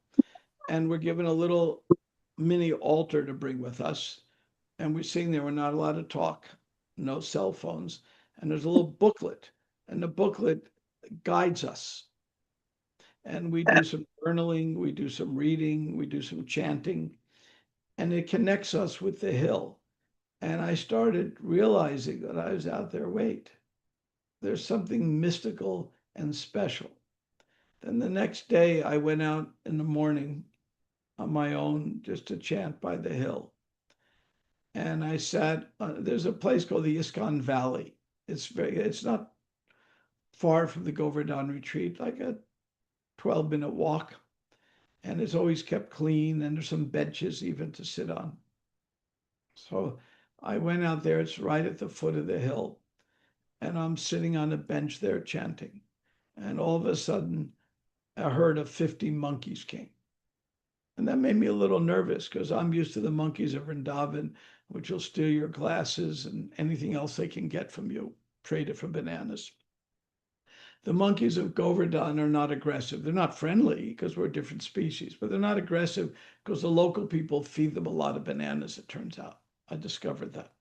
And we're given a little mini altar to bring with us. And we're sitting there, we're not allowed to talk, no cell phones. And there's a little booklet, and the booklet guides us. And we do some journaling, we do some reading, we do some chanting, and it connects us with the hill. And I started realizing that I was out there, wait, there's something mystical and special. Then the next day, I went out in the morning on my own just to chant by the hill. And I sat, there's a place called the ISKCON Valley. It's not far from the Govardhan retreat, like a 12-minute walk. And it's always kept clean, and there's some benches even to sit on. So I went out there, it's right at the foot of the hill, and I'm sitting on a bench there chanting. And all of a sudden, a herd of 50 monkeys came. And that made me a little nervous because I'm used to the monkeys of Vrindavan, which will steal your glasses and anything else they can get from you, trade it for bananas. The monkeys of Govardhan are not aggressive. They're not friendly because we're a different species, but they're not aggressive because the local people feed them a lot of bananas, it turns out. I discovered that.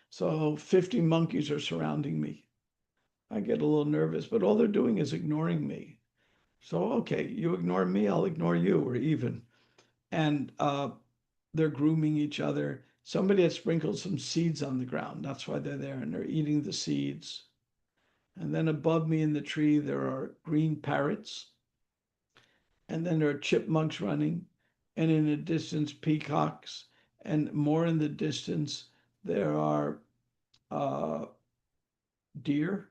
So 50 monkeys are surrounding me. I get a little nervous, but all they're doing is ignoring me. So, okay, you ignore me, I'll ignore you, we're even. And they're grooming each other. Somebody had sprinkled some seeds on the ground. That's why they're there, and they're eating the seeds. And then above me in the tree, there are green parrots. And then there are chipmunks running. And in the distance, peacocks. And more in the distance, there are deer.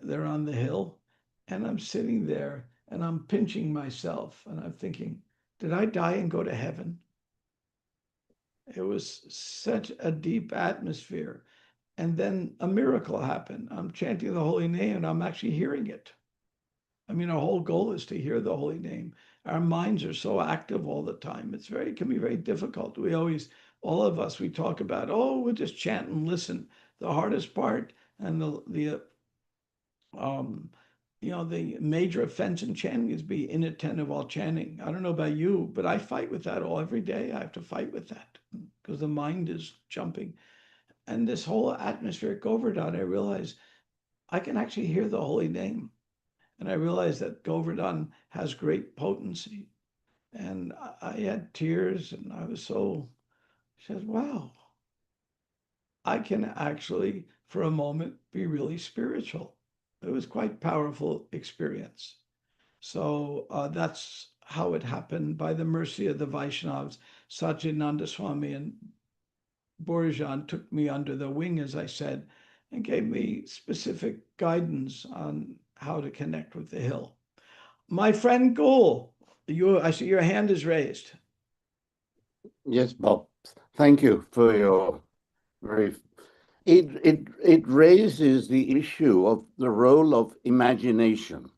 They're on the hill. And I'm sitting there and I'm pinching myself. And I'm thinking, did I die and go to heaven? It was such a deep atmosphere. And then a miracle happened. I'm chanting the holy name and I'm actually hearing it. I mean, our whole goal is to hear the holy name. Our minds are so active all the time. It can be very difficult. All of us, we talk about, oh, we'll just chant and listen. The hardest part and the major offense in chanting is be inattentive while chanting. I don't know about you, but I fight with that every day. I have to fight with that because the mind is jumping. And this whole atmosphere at Govardhan, I realized I can actually hear the holy name. And I realized that Govardhan has great potency. And I had tears and I was says, wow, I can actually, for a moment, be really spiritual. It was quite powerful experience. So that's how it happened. By the mercy of the Vaishnavas, Satchidananda Swami and Borajan took me under the wing, as I said, and gave me specific guidance on how to connect with the hill. My friend Gul, I see your hand is raised. Yes, Bob. Thank you for your very. It raises the issue of the role of imagination.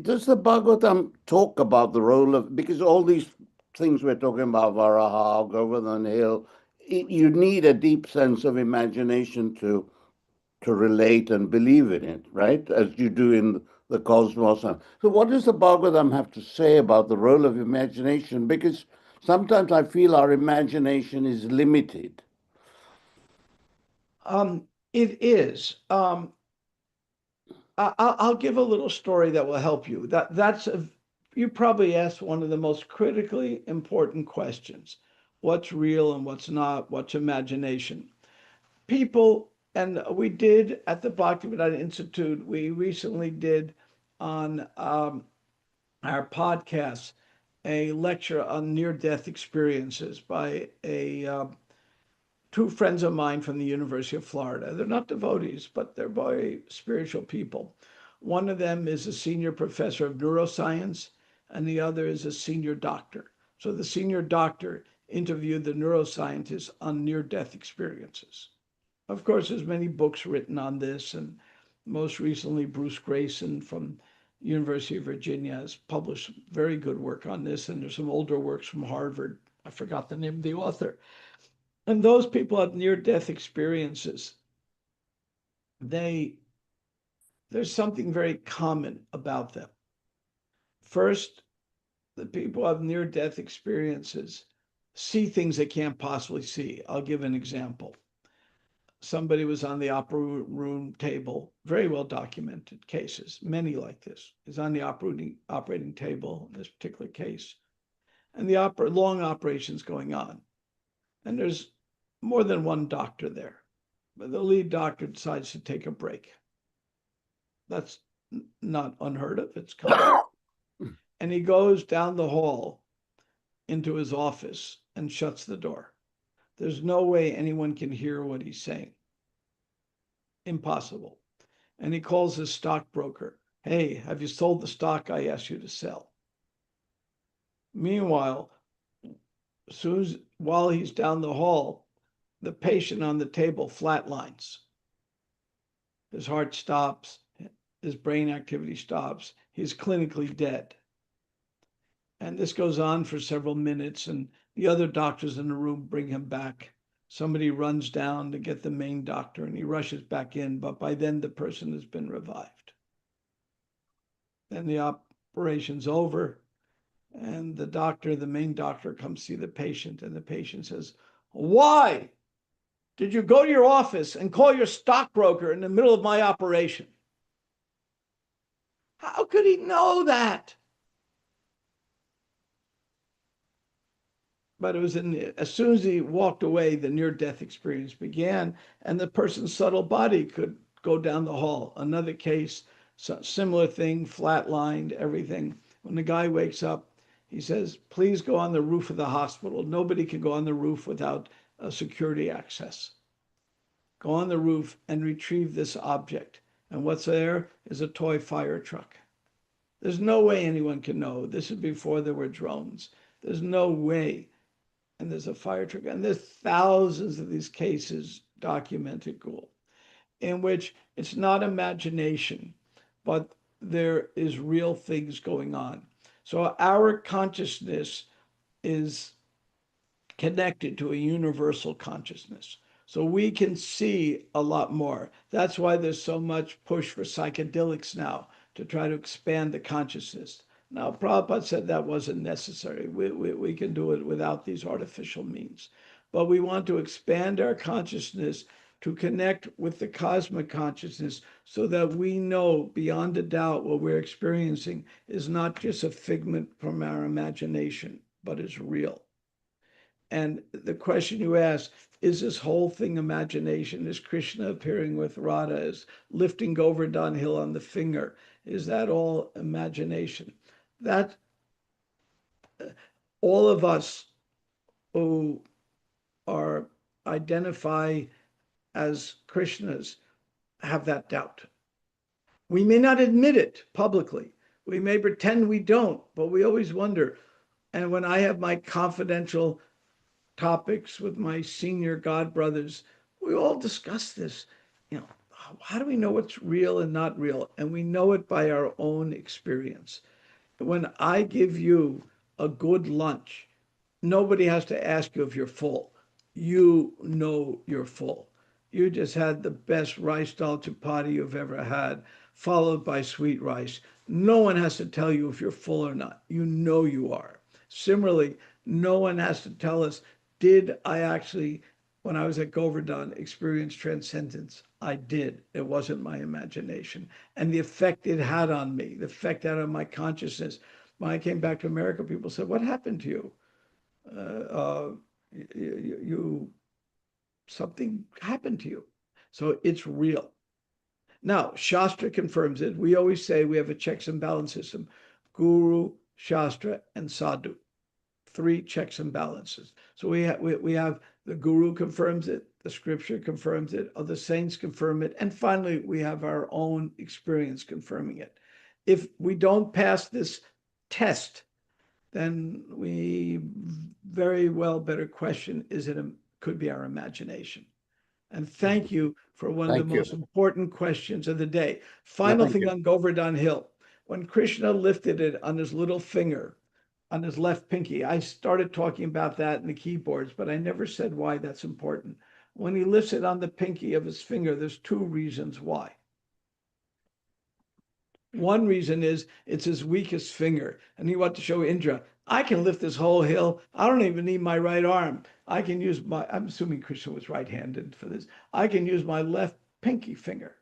Does the Bhagavatam talk about the role of, because all these things we're talking about, Varaha, Govardhan Hill, you need a deep sense of imagination to relate and believe in it, right? As you do in the cosmos. So what does the Bhagavatam have to say about the role of imagination? Because sometimes I feel our imagination is limited. It is. I'll give a little story that will help you. That's you probably asked one of the most critically important questions. What's real and what's not? What's imagination? People, and we did at the Bhaktivedanta Institute, we recently did on our podcast a lecture on near-death experiences by two friends of mine from the University of Florida. They're not devotees, but they're very spiritual people. One of them is a senior professor of neuroscience, and the other is a senior doctor. So the senior doctor interviewed the neuroscientist on near-death experiences. Of course, there's many books written on this, and most recently, Bruce Grayson from University of Virginia has published very good work on this, and there's some older works from Harvard. I forgot the name of the author. And those people have near-death experiences. There's something very common about them. First, the people who have near-death experiences see things they can't possibly see. I'll give an example. Somebody was on the operating table, very well documented cases, many like this, is on the operating table in this particular case. And the long operation's going on. And there's more than one doctor there. But the lead doctor decides to take a break. That's not unheard of, it's common. And he goes down the hall into his office and shuts the door. There's no way anyone can hear what he's saying. Impossible. And he calls his stockbroker. Hey, have you sold the stock I asked you to sell? Meanwhile, while he's down the hall, the patient on the table flatlines. His heart stops, his brain activity stops, he's clinically dead. And this goes on for several minutes, and the other doctors in the room bring him back. Somebody runs down to get the main doctor, and he rushes back in, but by then the person has been revived. Then the operation's over, and the main doctor comes see the patient, and the patient says, why did you go to your office and call your stockbroker in the middle of my operation? How could he know that? But it was as soon as he walked away, the near-death experience began, and the person's subtle body could go down the hall. Another case, similar thing, flatlined, everything. When the guy wakes up, he says, please go on the roof of the hospital. Nobody can go on the roof without security access. Go on the roof and retrieve this object. And what's there is a toy fire truck. There's no way anyone can know. This is before there were drones. There's no way. And there's a fire truck. And there's thousands of these cases documented, Ghoul, in which it's not imagination, but there is real things going on. So our consciousness is connected to a universal consciousness. So we can see a lot more. That's why there's so much push for psychedelics now to try to expand the consciousness. Now, Prabhupada said that wasn't necessary. We can do it without these artificial means. But we want to expand our consciousness to connect with the cosmic consciousness so that we know beyond a doubt what we're experiencing is not just a figment from our imagination, but is real. And the question you asked, is this whole thing imagination? Is Krishna appearing with Radha? Is lifting Govardhan Hill on the finger? Is that all imagination? That all of us who identify as Krishnas have that doubt. We may not admit it publicly. We may pretend we don't, but we always wonder. And when I have my confidential topics with my senior God brothers, we all discuss this. How do we know what's real and not real? And we know it by our own experience. When I give you a good lunch, nobody has to ask you if you're full. You know you're full. You just had the best rice dal chapati you've ever had, followed by sweet rice. No one has to tell you if you're full or not. You know you are. Similarly, no one has to tell us, did I actually, when I was at Govardhan, experience transcendence? I did. It wasn't my imagination. And the effect it had on me, the effect out of my consciousness, when I came back to America, people said, "What happened to you? Something happened to you." So it's real. Now, Shastra confirms it. We always say we have a checks and balance system: Guru, Shastra, and Sadhu. 3 checks and balances. So we have the Guru confirms it, the Scripture confirms it, other saints confirm it, and finally we have our own experience confirming it. If we don't pass this test, then we very well better question, could be our imagination. And thank you for one of the most important questions of the day. Final thing on Govardhan Hill. When Krishna lifted it on his little finger, on his left pinky, I started talking about that in the keyboards, but I never said why that's important. When he lifts it on the pinky of his finger, there's 2 reasons why. One reason is it's his weakest finger, and he wanted to show Indra, I can lift this whole hill. I don't even need my right arm. I can use I'm assuming Krishna was right-handed for this. I can use my left pinky finger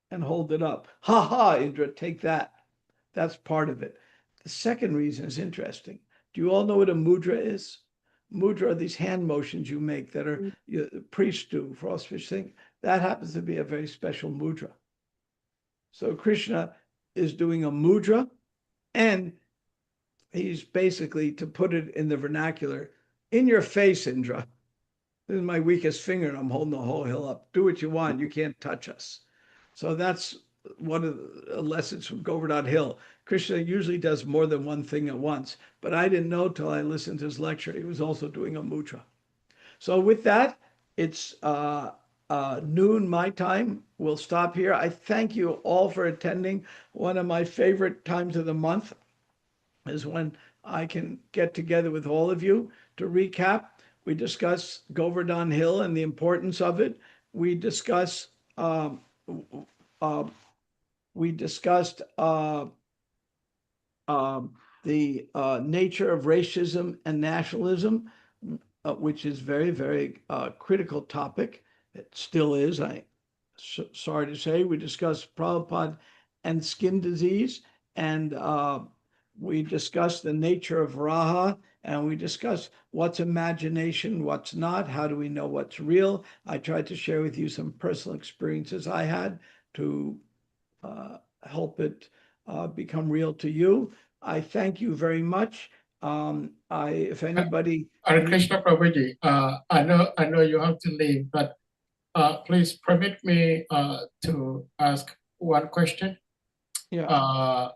and hold it up. Ha ha, Indra, take that. That's part of it. The second reason is interesting. Do you all know what a mudra is? Mudra are these hand motions you make that are priests do for auspicious things. That happens to be a very special mudra. So Krishna is doing a mudra, and he's basically, to put it in the vernacular, in your face, Indra. This is my weakest finger, and I'm holding the whole hill up. Do what you want. You can't touch us. So that's one of the lessons from Govardhan Hill. Krishna usually does more than one thing at once, but I didn't know till I listened to his lecture. He was also doing a mudra. So with that, it's noon my time. We'll stop here. I thank you all for attending. One of my favorite times of the month is when I can get together with all of you to recap. We discuss Govardhan Hill and the importance of it. We discuss we discussed the nature of racism and nationalism, which is very, very critical topic. It still is. Sorry to say. We discussed Prabhupada and skin disease, and we discussed the nature of Raha, and we discussed what's imagination, what's not, how do we know what's real. I tried to share with you some personal experiences I had to help it become real to you. I thank you very much. If anybody... Hare Krishna Prabhuji, I know you have to leave, but please permit me to ask one question. Yeah.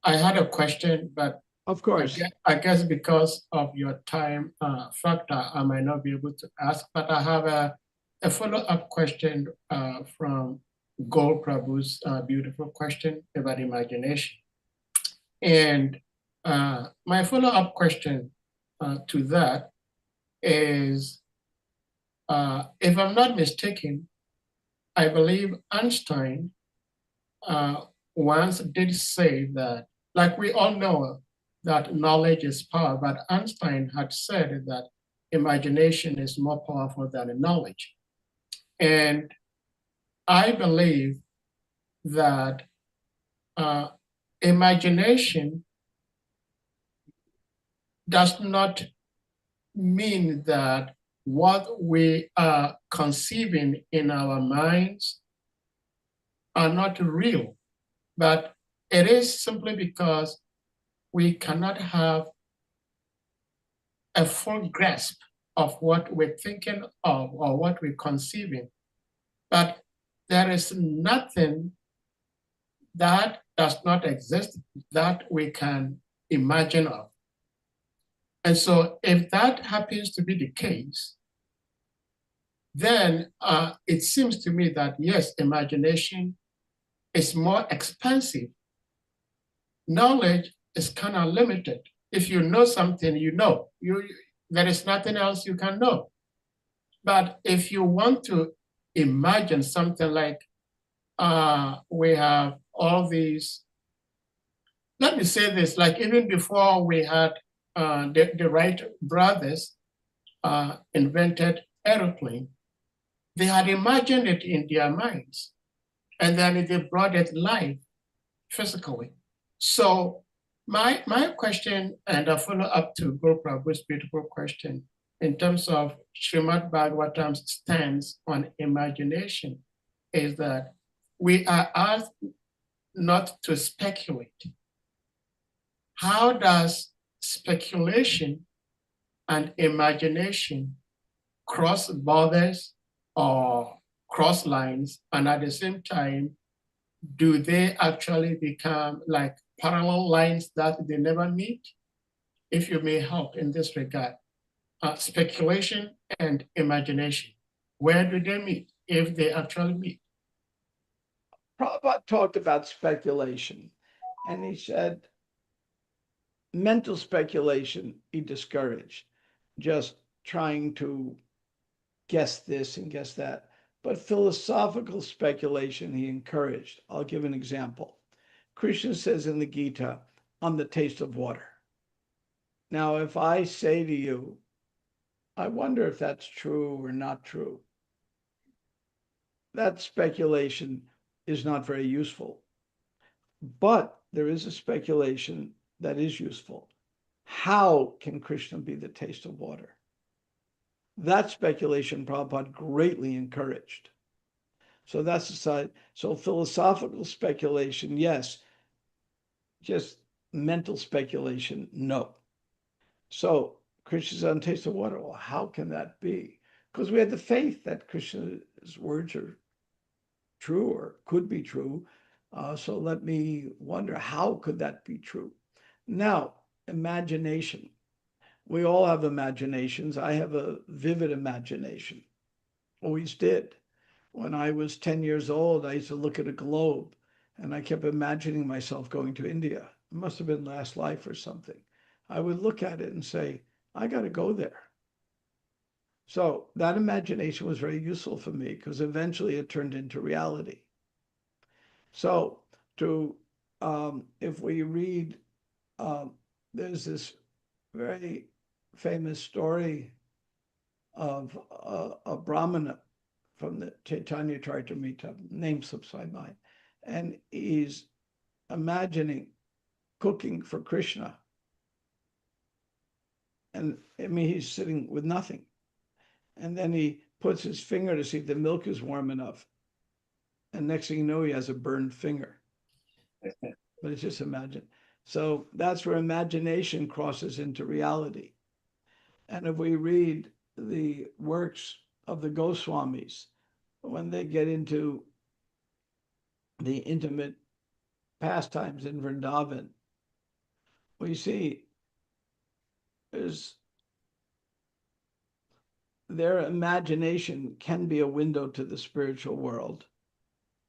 I had a question, but of course, I guess because of your time factor, I might not be able to ask, but I have a follow-up question from Gol Prabhu's beautiful question about imagination. And my follow-up question to that is, if I'm not mistaken, I believe Einstein once did say that, like we all know that knowledge is power, but Einstein had said that imagination is more powerful than knowledge. And I believe that imagination does not mean that what we are conceiving in our minds are not real, but it is simply because we cannot have a full grasp of what we're thinking of or what we're conceiving. But there is nothing that does not exist that we can imagine of. And so if that happens to be the case, then it seems to me that yes, imagination is more expansive. Knowledge is kind of limited. If you know something, you know. There is nothing else you can know. But if you want to imagine something like we have all these, let me say this, like even before we had the Wright brothers invented aeroplane, they had imagined it in their minds, and then they brought it live physically. So My question and a follow-up to Guru Prabhu's beautiful question in terms of Srimad Bhagavatam's stance on imagination is that we are asked not to speculate. How does speculation and imagination cross borders or cross lines, and at the same time, do they actually become like parallel lines that they never meet? If you may help in this regard, speculation and imagination, where do they meet, if they actually meet? Prabhupada talked about speculation, and he said mental speculation he discouraged, just trying to guess this and guess that. But philosophical speculation he encouraged. I'll give an example. Krishna says in the Gita, on the taste of water. Now, if I say to you, I wonder if that's true or not true, that speculation is not very useful. But there is a speculation that is useful. How can Krishna be the taste of water? That speculation Prabhupada greatly encouraged. So that's the side. So philosophical speculation, yes. Just mental speculation, no. So Krishna's on taste of water. Well, how can that be? Because we had the faith that Krishna's words are true or could be true. So let me wonder, how could that be true? Now, imagination. We all have imaginations. I have a vivid imagination. Always did. When I was 10 years old, I used to look at a globe and I kept imagining myself going to India. It must have been last life or something. I would look at it and say, I got to go there. So that imagination was very useful for me because eventually it turned into reality. So if we read, there's this very famous story of a Brahmana from the Chaitanya Charitamrita, name slips my mind, and he's imagining cooking for Krishna. And I mean, he's sitting with nothing. And then he puts his finger to see if the milk is warm enough. And next thing you know, he has a burned finger. But it's just imagine. So that's where imagination crosses into reality. And if we read the works of the Goswamis, when they get into the intimate pastimes in Vrindavan, we see their imagination can be a window to the spiritual world,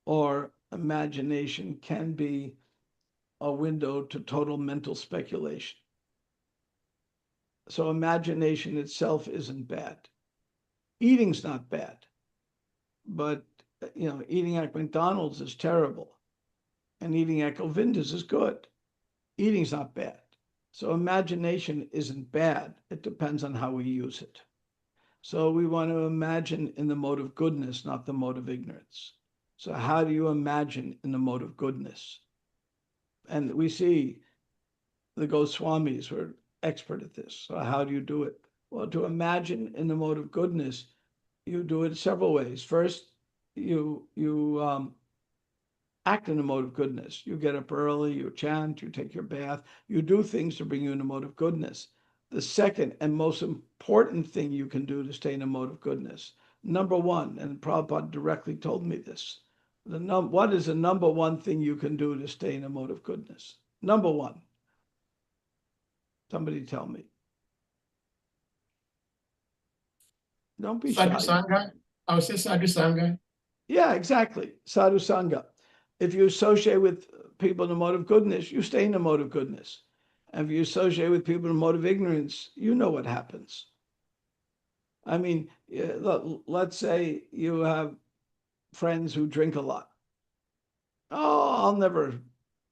or imagination can be a window to total mental speculation. So imagination itself isn't bad. Eating's not bad, but eating at McDonald's is terrible, and eating at Govinda's is good. Eating's not bad. So imagination isn't bad. It depends on how we use it. So we want to imagine in the mode of goodness, not the mode of ignorance. So how do you imagine in the mode of goodness? And we see the Goswamis were expert at this. So how do you do it? Well, to imagine in the mode of goodness, you do it several ways. First, you act in the mode of goodness. You get up early, you chant, you take your bath, you do things to bring you in the mode of goodness. The second and most important thing you can do to stay in a mode of goodness, number one, and Prabhupada directly told me this, what is the number one thing you can do to stay in a mode of goodness? Number one. Somebody tell me. Don't be Sadhu shy. Sangha. I would say Sadhu Sangha. Yeah, exactly. Sadhu Sangha. If you associate with people in the mode of goodness, you stay in the mode of goodness. And if you associate with people in the mode of ignorance, you know what happens. I mean, let's say you have friends who drink a lot. Oh, I'll never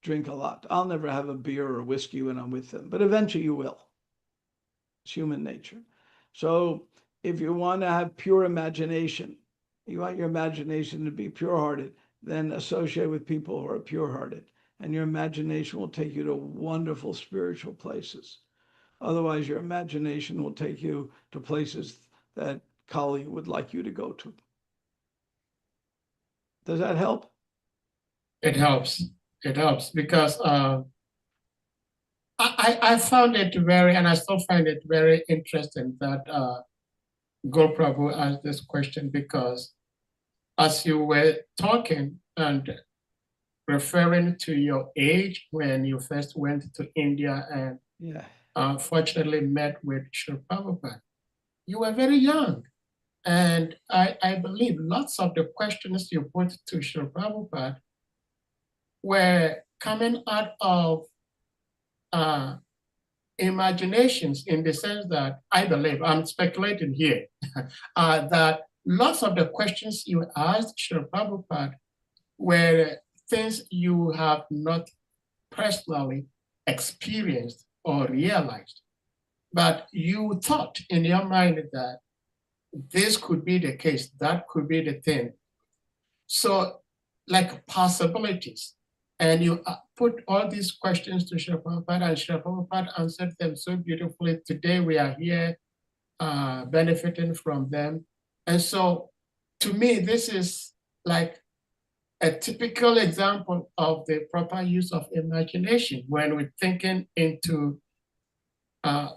drink a lot. I'll never have a beer or whiskey when I'm with them. But eventually you will. It's human nature. So if you want to have pure imagination, you want your imagination to be pure-hearted, then associate with people who are pure-hearted. and your imagination will take you to wonderful spiritual places. Otherwise, your imagination will take you to places that Kali would like you to go to. Does that help? It helps. It helps because I found it very, and I still find it very interesting that Guru Prabhu asked this question, because as you were talking and referring to your age when you first went to India and Yeah. unfortunately met with Srila Prabhupada, you were very young. And I believe lots of the questions you put to Srila Prabhupada were coming out of imaginations, in the sense that I believe, I'm speculating here, that lots of the questions you asked Srila Prabhupada were things you have not personally experienced or realized, but you thought in your mind that this could be the case, that could be the thing. So, like possibilities. And you put all these questions to Srila Prabhupada, and Srila Prabhupada answered them so beautifully. Today we are here benefiting from them. And so, to me, this is like a typical example of the proper use of imagination when we're thinking into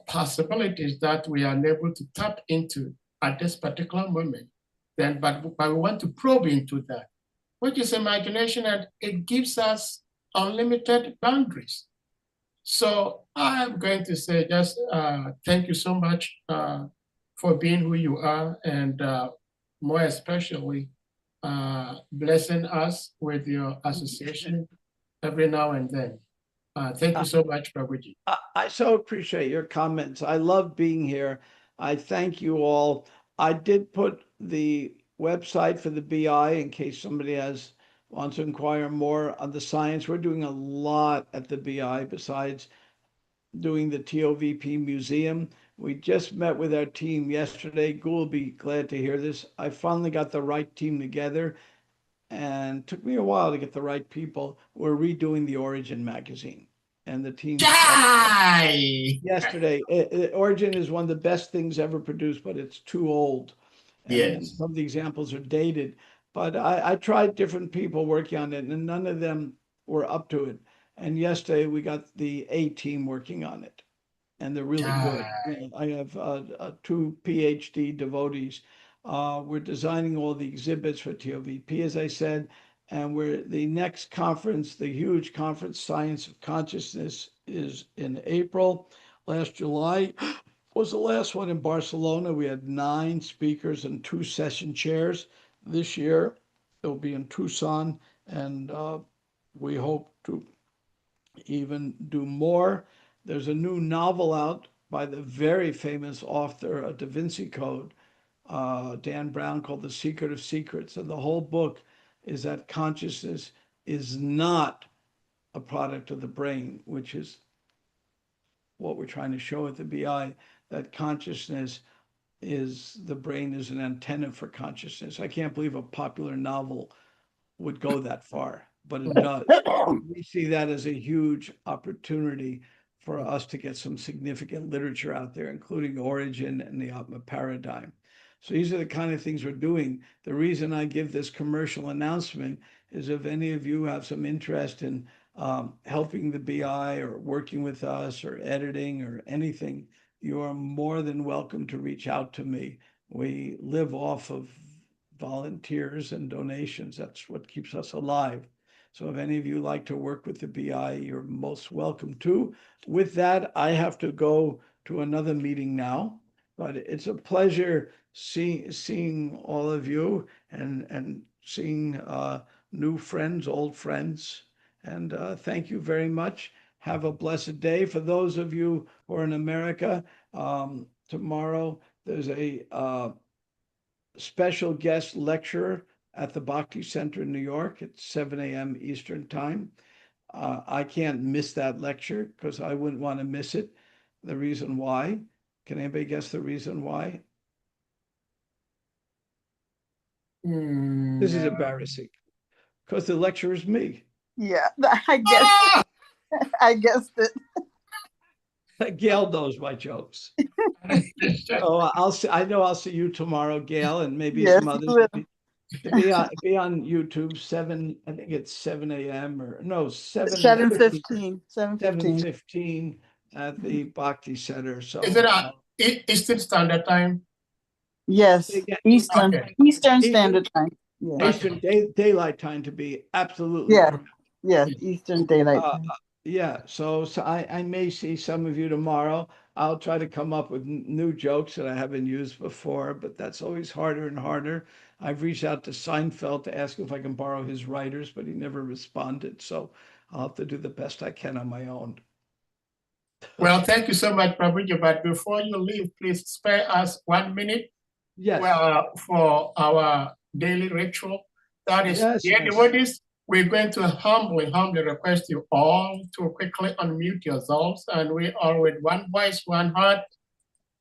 possibilities that we are unable to tap into at this particular moment. Then, but we want to probe into that, which is imagination, and it gives us unlimited boundaries. So I'm going to say just thank you so much for being who you are, and more especially blessing us with your association every now and then. Thank you so much, Prabhuji. I so appreciate your comments. I love being here. I thank you all. I did put the website for the BI in case somebody wants to inquire more on the science. We're doing a lot at the BI besides doing the TOVP museum. We just met with our team yesterday. Gul will be glad to hear this. I finally got the right team together, and it took me a while to get the right people. We're redoing the Origin magazine, and the team yesterday. Origin is one of the best things ever produced, but it's too old. And Yes. some of the examples are dated. But I tried different people working on it, and none of them were up to it. And yesterday we got the A team working on it, and they're really good. I have two PhD devotees. We're designing all the exhibits for TOVP, as I said, and the next conference, the huge conference, Science of Consciousness, is in April. Last July was the last one in Barcelona. We had 9 speakers and 2 session chairs. This year it'll be in Tucson, and we hope to even do more. There's a new novel out by the very famous author of Da Vinci Code, Dan Brown, called The Secret of Secrets. And the whole book is that consciousness is not a product of the brain, which is what we're trying to show at the BI, that consciousness is, the brain is an antenna for consciousness. I can't believe a popular novel would go that far, but it does. We see that as a huge opportunity for us to get some significant literature out there, including Origin and the Atma paradigm. So these are the kind of things we're doing. The reason I give this commercial announcement is if any of you have some interest in helping the BI or working with us or editing or anything, you are more than welcome to reach out to me. We live off of volunteers and donations. That's what keeps us alive. So if any of you like to work with the BI, you're most welcome to. With that, I have to go to another meeting now, but it's a pleasure seeing all of you and seeing new friends, old friends. And thank you very much. Have a blessed day. For those of you who are in America, tomorrow there's a special guest lecturer at the Bhakti Center in New York at 7 a.m. Eastern Time. I can't miss that lecture because I wouldn't want to miss it. The reason why? Can anybody guess the reason why? This is embarrassing because the lecturer is me. Yeah, I guess I guessed it. Gail knows my jokes. So I'll see. I know I'll see you tomorrow, Gail, and maybe Yes, some others. you will. To be on YouTube 7. I think it's 7 a.m. or no 7:15. 7:15. 7:15 at the Bhakti Center. So Is it Eastern Standard Time? Yes, Yeah. Eastern Okay. Eastern Standard Time. Yeah. Eastern daylight time to be absolutely Yeah. correct. Yes, Eastern Daylight Time. Yeah, so I may see some of you tomorrow. I'll try to come up with new jokes that I haven't used before, but that's always harder and harder. I've reached out to Seinfeld to ask if I can borrow his writers, but he never responded. So I'll have to do the best I can on my own. Well, thank you so much, Prabhuji. But before you leave, please spare us 1 minute. Yes. Well, for our daily ritual. That is, Yes, dear yes. devotees, we're going to humbly request you all to quickly unmute yourselves, and we all with one voice, one heart,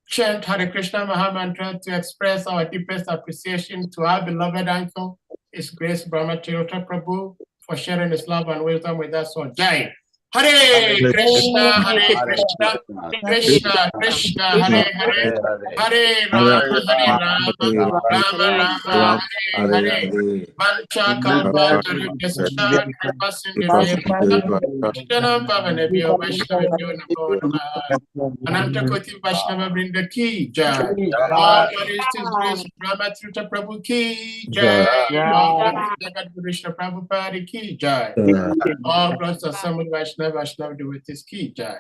chant Hare Krishna Mahamantra to express our deepest appreciation to our beloved uncle, His Grace BRAHMA-TIRTHA Prabhu, for sharing his love and wisdom with us. So, Jai. Hare Krishna, Hare Krishna, Krishna Krishna, Hare Hare, Hare Rama, Rama Rama, Hare Hare. Mancha Kalpa Taripesta, Kripasindevi, Pavanebhyo, Vaishnavibhyo, Namo Namaha. Ananta Koti Vaishnava Vrinda Ki Jai. All glories to His Grace BRAHMA-TIRTHA Prabhu Ki Jai. All glories to Jagat Guru Krishna Prabhupada Ki Jai. All glories to Samud Vaishnava devotees Ki Jai.